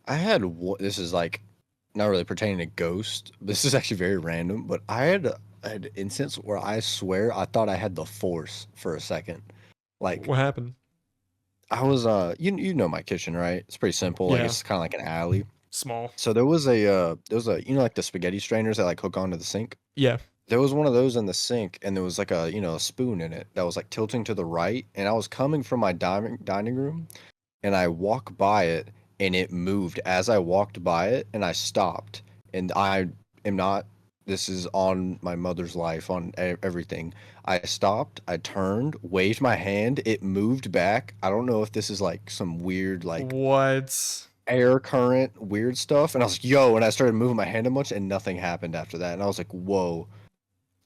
ahead. this is like not really pertaining to ghost. This is actually very random, but I had an instance where I swear I thought I had the force for a second. Like What happened? I was you know my kitchen, right? It's pretty simple. Like Yeah, it's kind of like an alley. small. So there was a like the spaghetti strainers that like hook onto the sink. Yeah. There was one of those in the sink, and there was like a a spoon in it that was like tilting to the right, and I was coming from my dining room, and I walk by it, and it moved as I walked by it, and I stopped, and I am not. This is on my mother's life, on everything. I stopped, I turned, waved my hand, it moved back. I don't know if this is like some weird like What? air current weird stuff, and I was like, yo, and I started moving my hand a bunch, and nothing happened after that, and I was like, whoa.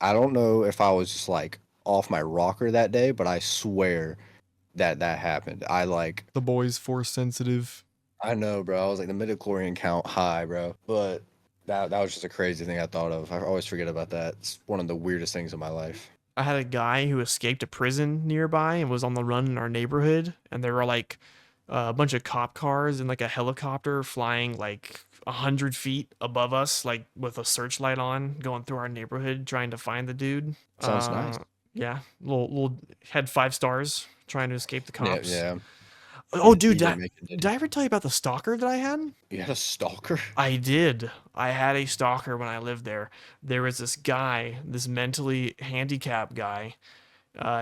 I don't know if I was just like off my rocker that day, but I swear that that happened. I like The boy's force sensitive. I know, bro. I was like the midichlorian count high, bro. But that was just a crazy thing I thought of. I always forget about that. It's one of the weirdest things in my life. I had a guy who escaped a prison nearby and was on the run in our neighborhood, and there were like a bunch of cop cars and like a helicopter flying like 100 feet above us, like with a searchlight on, going through our neighborhood trying to find the dude. Sounds nice. Yeah, little had 5 stars trying to escape the Yeah, cops. yeah. Oh, dude, He didn't make it, did did he? I ever tell you about the stalker that I had? You had a stalker? I did. I had a stalker when I lived there. There was this guy, this mentally handicapped guy.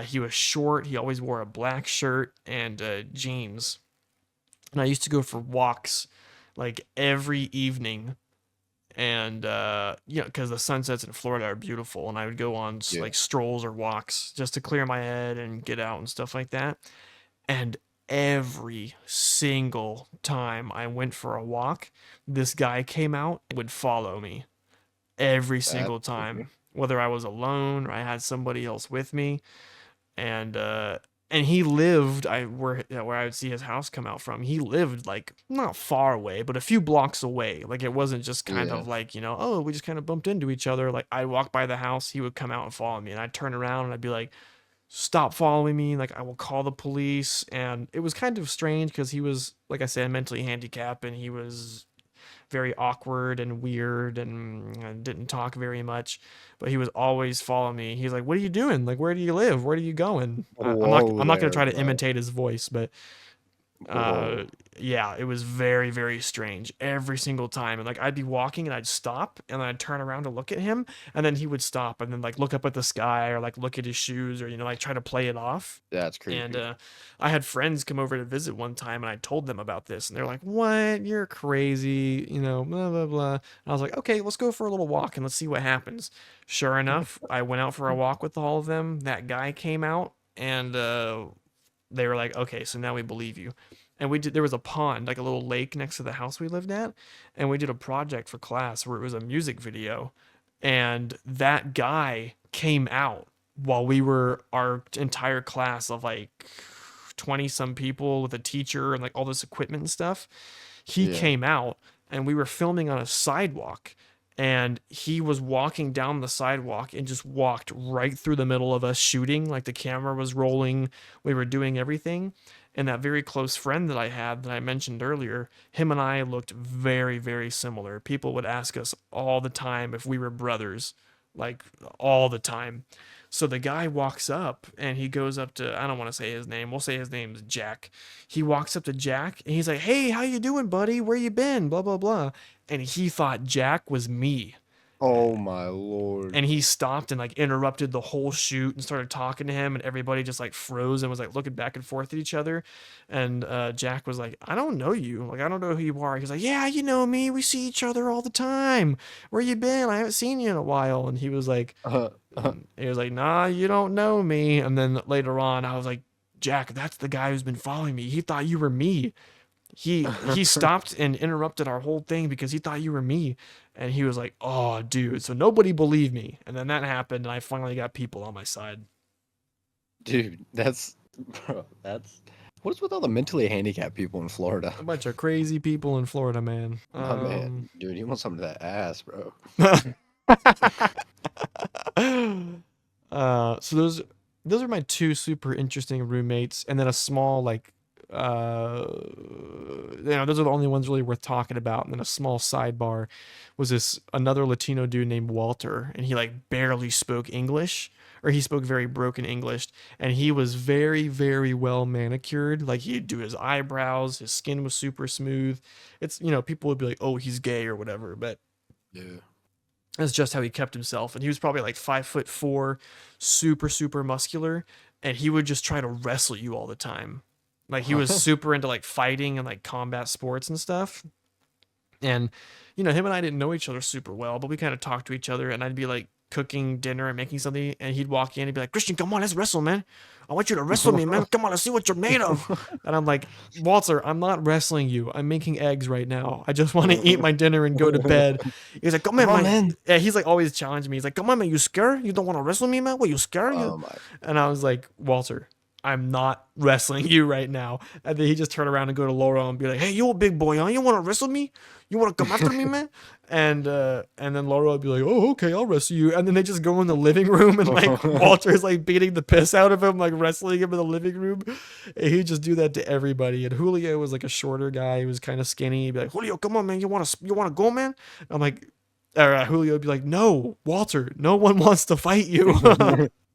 He was short. He always wore a black shirt and jeans. And I used to go for walks like every evening. And because the sunsets in Florida are beautiful, and I would go on Yeah. like strolls or walks just to clear my head and get out and stuff like that. And every single time I went for a walk, this guy came out and would follow me every That's single creepy. time, whether I was alone or I had somebody else with me. And he lived where I would see his house come out from. He lived like not far away, but a few blocks away. Like it wasn't just kind Yeah. of like, oh, we just kind of bumped into each other. Like I'd walk by the house, he would come out and follow me, and I'd turn around and I'd be like, stop following me. Like I will call the police. And it was kind of strange because he was, like I said, mentally handicapped, and he was very awkward and weird and didn't talk very much, but he was always following me. He's like, what are you doing? Like, where do you live? Where are you going? I'm not Whoa I'm not gonna there, try to bro. imitate his voice, but uh Whoa. yeah, it was very, very strange every single time. And like I'd be walking and I'd stop and then I'd turn around to look at him and then he would stop and then like look up at the sky or like look at his shoes or like try to play it off. That's And creepy. I had friends come over to visit one time, and I told them about this, and they're like, "What? You're crazy," blah blah blah. And I was like, "Okay, let's go for a little walk and let's see what happens." Sure enough, I went out for a walk with all of them. That guy came out, and they were like, "Okay, so now we believe you." And we did. There was a pond, like a little lake next to the house we lived at, and we did a project for class where it was a music video, and that guy came out while we were our entire class of like 20 some people with a teacher and like all this equipment and stuff. He Yeah. came out and we were filming on a sidewalk, and he was walking down the sidewalk and just walked right through the middle of us shooting. Like the camera was rolling, we were doing everything. And that very close friend that I had that I mentioned earlier, him and I looked very, very similar. People would ask us all the time if we were brothers, like all the time. So the guy walks up and he goes up to, I don't want to say his name. We'll say his name's Jack. He walks up to Jack and he's like, "Hey, how you doing, buddy? Where you been? Blah blah blah." And he thought Jack was me. Oh my lord. And he stopped and like interrupted the whole shoot and started talking to him, and everybody just like froze and was like looking back and forth at each other. And Jack was like, "I don't know you. Like, I don't know who you are." He's like, "Yeah, you know me. We see each other all the time. Where you been? I haven't seen you in a while." And he was like, Uh, uh, "Nah, you don't know me." And then later on, I was like, "Jack, that's the guy who's been following me. He thought you were me. He stopped and interrupted our whole thing because he thought you were me." And he was like, "Oh, dude." So nobody believed me. And then that happened, and I finally got people on my side. dude, that's what's with all the mentally handicapped people in Florida? A bunch of crazy people in Florida, man. My man, dude, he wants some of that ass, bro. So those are my two super interesting roommates, and then a small like those are the only ones really worth talking about. And then a small sidebar was this another Latino dude named Walter, and he like barely spoke English, or he spoke very broken English, and he was very, very well manicured. Like he'd do his eyebrows, his skin was super smooth. It's people would be like, "Oh, he's gay" or whatever, but Yeah. that's just how he kept himself. And he was probably like 5'4", super, super muscular, and he would just try to wrestle you all the time. Like he was super into like fighting and like combat sports and stuff. And him and I didn't know each other super well, but we kind of talked to each other. And I'd be like cooking dinner and making something, and he'd walk in and be like, "Christian, come on, let's wrestle, man. I want you to wrestle me, man. Come on, let's see what you're made of." And I'm like, "Walter, I'm not wrestling you. I'm making eggs right now. I just want to eat my dinner and go to bed." He's like, "Come Come on, on, man." man. Yeah, he's like always challenging me. He's like, "Come on, man. You scared? You don't want to wrestle me, man? What, you scared? You?" Oh my. And I was like, "Walter, I'm not wrestling you right now." And then he just turn around and go to Laura and be like, "Hey, you a big boy, huh? You want to wrestle me? You want to come after me, man?" And then Laura would be like, "Oh, okay, I'll wrestle you." And then they just go in the living room, and like Walter's like beating the piss out of him, like wrestling him in the living room. And he'd just do that to everybody. And Julio was like a shorter guy. He was kind of skinny. He'd be like, "Julio, come on, man. You wanna go, man?" I'm like, Julio would be like, "No, Walter, no one wants to fight you."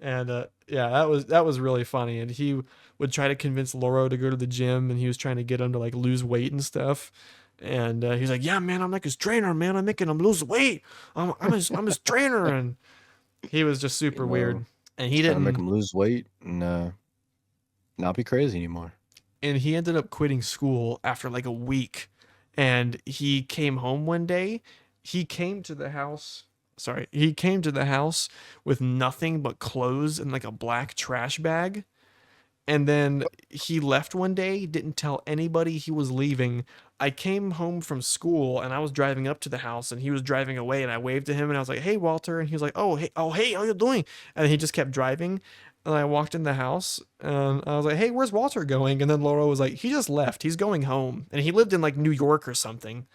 And yeah, that was really funny. And he would try to convince Loro to go to the gym, and he was trying to get him to like lose weight and stuff. And he's like, "Yeah, man, I'm like his trainer, man. I'm making him lose weight. I'm his trainer." And he was just super weird. And he Trying to make didn't. him lose weight and not be crazy anymore. And he ended up quitting school after like a week. And he came home one day. He came to the house. Sorry, he came to the house with nothing but clothes and like a black trash bag. And then he left one day, didn't tell anybody he was leaving. I came home from school and I was driving up to the house, and he was driving away, and I waved to him and I was like, "Hey, Walter." And he was like, "Oh, hey, how you doing?" And he just kept driving. And I walked in the house and I was like, "Hey, where's Walter going?" And then Laura was like, "He just left. He's going home." And he lived in like New York or something.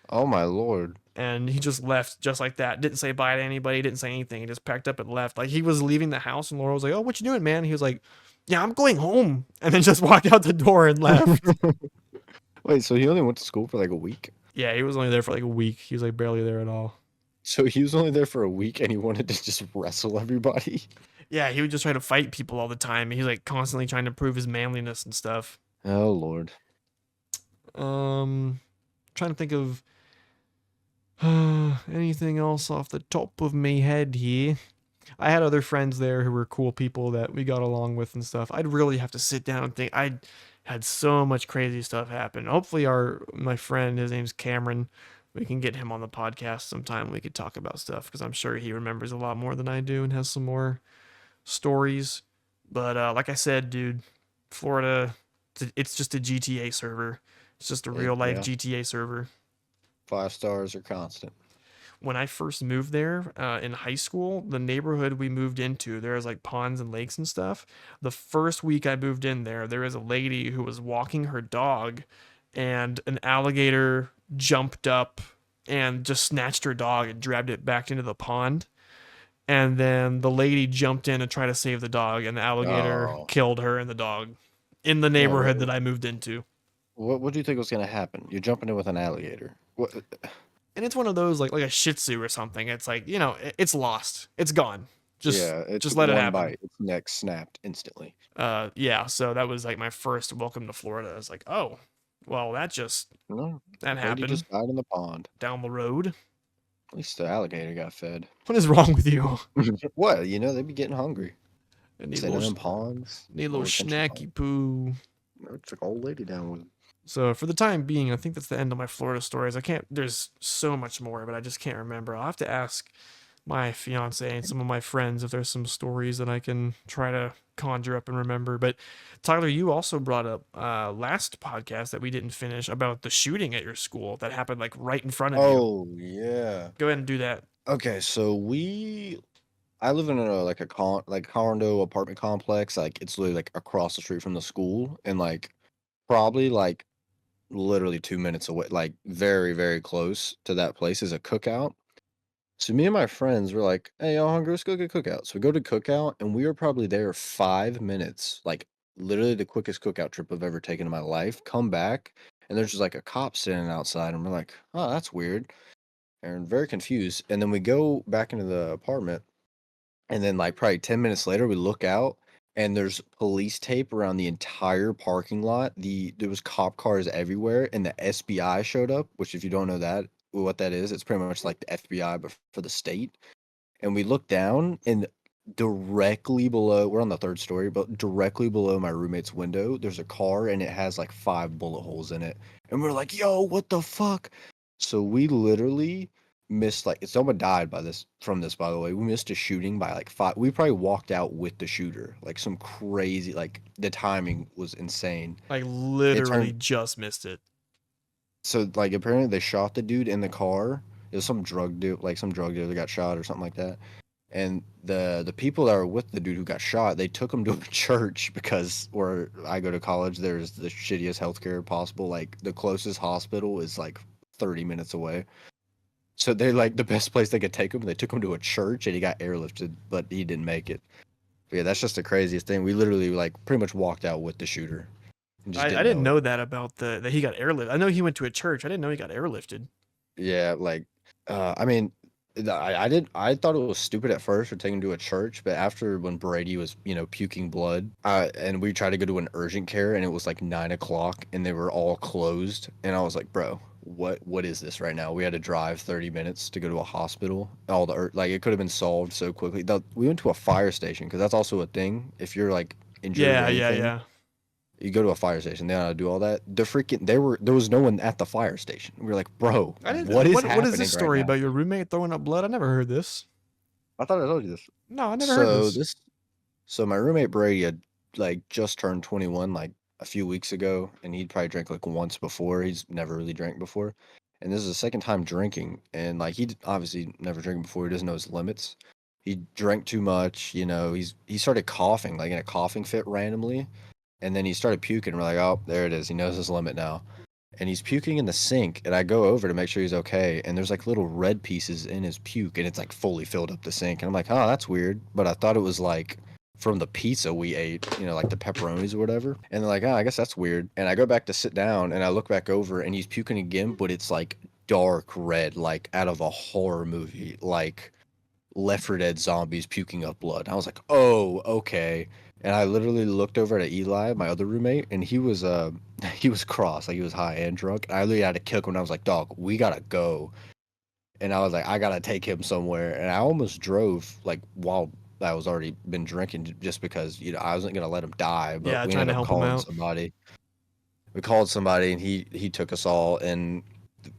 Oh my lord. And he just left just like that. Didn't say bye to anybody, didn't say anything. He just packed up and left. Like he was leaving the house, and Laura was like, "Oh, what you doing, man?" And he was like, "Yeah, I'm going home." And then just walked out the door and left. Wait, so he only went to school for like a week? Yeah, he was only there for like a week. He was like barely there at all. So he was only there for a week and he wanted to just wrestle everybody? Yeah, he would just try to fight people all the time. He's like constantly trying to prove his manliness and stuff. Oh lord. Trying to think of anything else off the top of my head here. I had other friends there who were cool people that we got along with and stuff. I'd really have to sit down and think. I had so much crazy stuff happen. Hopefully, our my friend, his name's Cameron, we can get him on the podcast sometime. We could talk about stuff because I'm sure he remembers a lot more than I do and has some more stories. But like I said, dude, Florida, it's just a GTA server. It's just a real life Yeah, GTA server. 5 stars are constant. When I first moved there in high school, the neighborhood we moved into, there was like ponds and lakes and stuff. The first week I moved in there was a lady who was walking her dog, and an alligator jumped up and just snatched her dog and dragged it back into the pond. And then the lady jumped in to try to save the dog, and the alligator Oh, killed her and the dog in the no neighborhood that way. I moved into. What do you think was gonna happen? You're jumping in with an alligator. What? And it's one of those like a Shih Tzu or something. It's like it's lost, it's gone. Just Yeah, it's just let it one happen. bite. Its neck snapped instantly. Yeah. So that was like my first welcome to Florida. I was like, oh, well, No, that lady happened just died in the pond. down the road. At least the alligator got fed. What is wrong with you? What? They be getting hungry. I need a Sitting little in ponds, need a little low retention pond. snacky poo. Took old lady down with. So for the time being, I think that's the end of my Florida stories. I can't. There's so much more, but I just can't remember. I'll have to ask my fiance and some of my friends if there's some stories that I can try to conjure up and remember. But Tyler, you also brought up last podcast that we didn't finish about the shooting at your school that happened like right in front of you. Oh yeah. Go ahead and do that. Okay, so I live in a like a condo apartment complex. Like it's literally like across the street from the school, and like probably like literally 2 minutes away, like very very close to that place is a cookout. So me and my friends were like, "Hey, y'all hungry? Let's go get cookout." So we go to cookout, and we were probably there 5 minutes, like literally the quickest cookout trip I've ever taken in my life. Come back, and there's just like a cop standing outside, and we're like, "Oh, that's weird," and very confused. And then we go back into the apartment, and then like probably 10 minutes later, we look out, and there's police tape around the entire parking lot. There was cop cars everywhere, and the SBI showed up. Which, if you don't know what that is, it's pretty much like the FBI but for the state. And we look down, and directly below, we're on the third story, but directly below my roommate's window, there's a car, and it has like 5 bullet holes in it. And we're like, "Yo, what the fuck?" So we literally missed, like, someone died from this, by the way. We missed a shooting by like five. We probably walked out with the shooter, like some crazy, like the timing was insane. Like It literally turned just missed it. so like apparently they shot the dude in the car. It was some drug dude, like some drug dealer that got shot or something like that. And the people that were with the dude who got shot, they took him to a church because where I go to college, there's the shittiest healthcare possible. Like the closest hospital is like 30 minutes away. So they're like the best place they could take him. They took him to a church and he got airlifted, but he didn't make it. But yeah, that's just the craziest thing. We literally like pretty much walked out with the shooter and just I didn't didn't know it. know that about that he got airlifted. I know he went to a church. I didn't know he got airlifted. Yeah, like, I mean, I thought it was stupid at first for taking him to a church, but after when Brady was, puking blood, and we tried to go to an urgent care, and it was like 9 o'clock, and they were all closed, and I was like, bro, what is this right now? We had to drive 30 minutes to go to a hospital. Like it could have been solved so quickly. We went to a fire station because that's also a thing. If you're like injured or Yeah, yeah, anything, yeah. you go to a fire station, they gotta do all that. There was no one at the fire station. We were like, bro, I what didn't. is What is happening this right story now? about your roommate throwing up blood? I never heard this. I thought I told you this. No, I never heard So this. this, so my roommate Brady had like just turned 21 like a few weeks ago, and he'd probably drank like once before. He's never really drank before, and this is the second time drinking, and like obviously never drank before. He doesn't know his limits. He drank too much, he started coughing like in a coughing fit randomly, and then he started puking. We're like, oh, there it is. He knows his limit now. And he's puking in the sink, and I go over to make sure he's okay, and there's like little red pieces in his puke, and it's like fully filled up the sink. And I'm like, oh, that's weird. But I thought it was like from the pizza we ate, like the pepperonis or whatever. And they're like, oh, I guess that's weird. And I go back to sit down, and I look back over, and he's puking again, but it's like dark red, like out of a horror movie, like Left 4 Dead zombies puking up blood. I was like, oh, okay. And I literally looked over at Eli, my other roommate, and he was he was cross, like he was high and drunk. And I literally had to kick him. And I was like, "Dog, we gotta go." And I was like, "I gotta take him somewhere." And I almost drove like while I was already been drinking, just because I wasn't gonna let him die. But Yeah, we trying ended to up help him calling out. somebody. We called somebody, and he took us all. And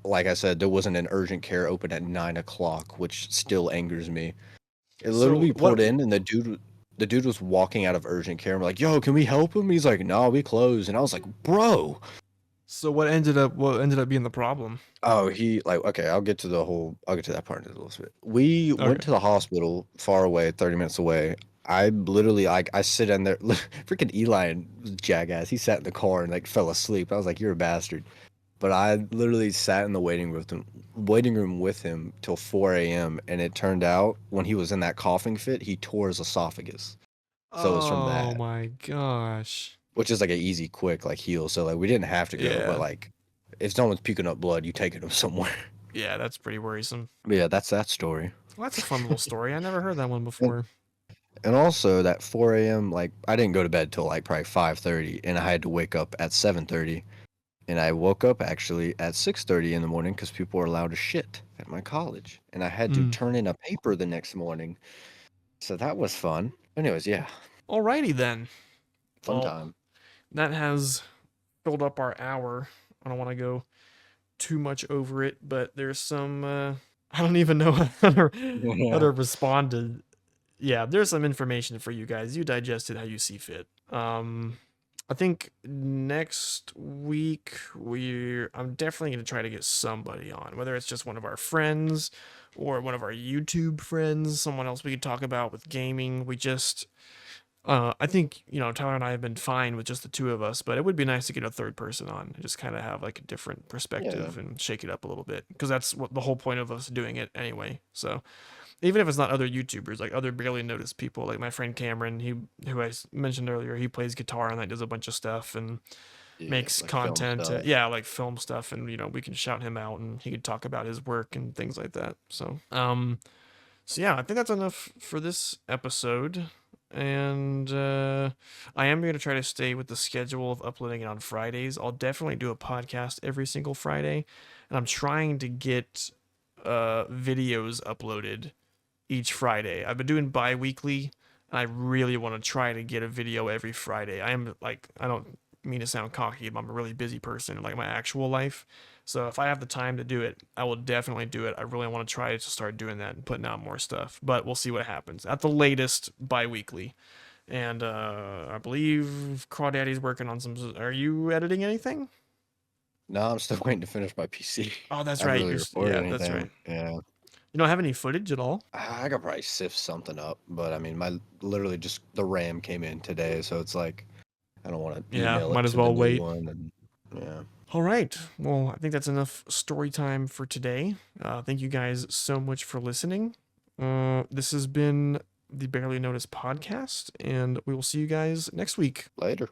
like I said, there wasn't an urgent care open at 9 o'clock, which still angers me. It So literally what? pulled in, and the dude was walking out of urgent care. I'm like, "Yo, can we help him?" He's like, "No, we closed." And I was like, "Bro." So what ended up being the problem? Oh, he like okay. I'll get to that part in a little bit. We went Okay. to the hospital far away, 30 minutes away. I literally like I sit in there. Freaking Eli and jackass. He sat in the car and like fell asleep. I was like, "You're a bastard." But I literally sat in the waiting room with him till 4 a.m. And it turned out when he was in that coughing fit, he tore his esophagus. So it was from Oh that, my gosh. which is like an easy, quick like heal. So like we didn't have to go, but Yeah. like if someone's puking up blood, you taking them somewhere. Yeah, that's pretty worrisome. But yeah, that's that story. Well, that's a fun little story. I never heard that one And, before. and also that 4 a.m. like I didn't go to bed till like probably 5:30, and I had to wake up at 7:30, and I woke up actually at 6:30 in the morning because people were allowed to shit at my college, and I had to Mm. turn in a paper the next morning. So that was fun. Anyways, yeah, Alrighty then. fun Well, time. that has filled up our hour. I don't want to go too much over it, but there's some I don't even know how Yeah. to respond to. Yeah, there's some information for you guys. You digest it how you see fit. I think next week I'm definitely going to try to get somebody on, whether it's just one of our friends or one of our YouTube friends, someone else we could talk about with gaming. I think, Tyler and I have been fine with just the two of us, but it would be nice to get a third person on and just kind of have like a different Yeah. perspective and shake it up a little bit because that's what the whole point of us doing it anyway. So, even if it's not other YouTubers, like other barely noticed people, like my friend Cameron, who mentioned earlier, he plays guitar and like does a bunch of stuff and Yeah, makes like film content, stuff. yeah, like film stuff, and we can shout him out and he could talk about his work and things like that. So yeah, I think that's enough for this episode. And I am going to try to stay with the schedule of uploading it on Fridays. I'll definitely do a podcast every single Friday, and I'm trying to get videos uploaded each Friday. I've been doing bi-weekly, and I really want to try to get a video every Friday. I don't mean to sound cocky, but I'm a really busy person in like my actual life. So if I have the time to do it, I will definitely do it. I really want to try to start doing that and putting out more stuff, but we'll see what happens. At the latest, bi-weekly. And I believe Crawdaddy's working on some. Are you editing anything? No, I'm still waiting to finish my PC. Oh, I that's haven't right. really recorded Yeah, that's right. anything. Yeah. You don't have any footage at all? I could probably sift something up, but I mean, my literally just the RAM came in today, so it's like I don't want to Yeah, email it might as to the well new wait. one, and yeah, All right. Well, I think that's enough story time for today. Thank you guys so much for listening. This has been the Barely Noticed podcast, and we will see you guys next week. later.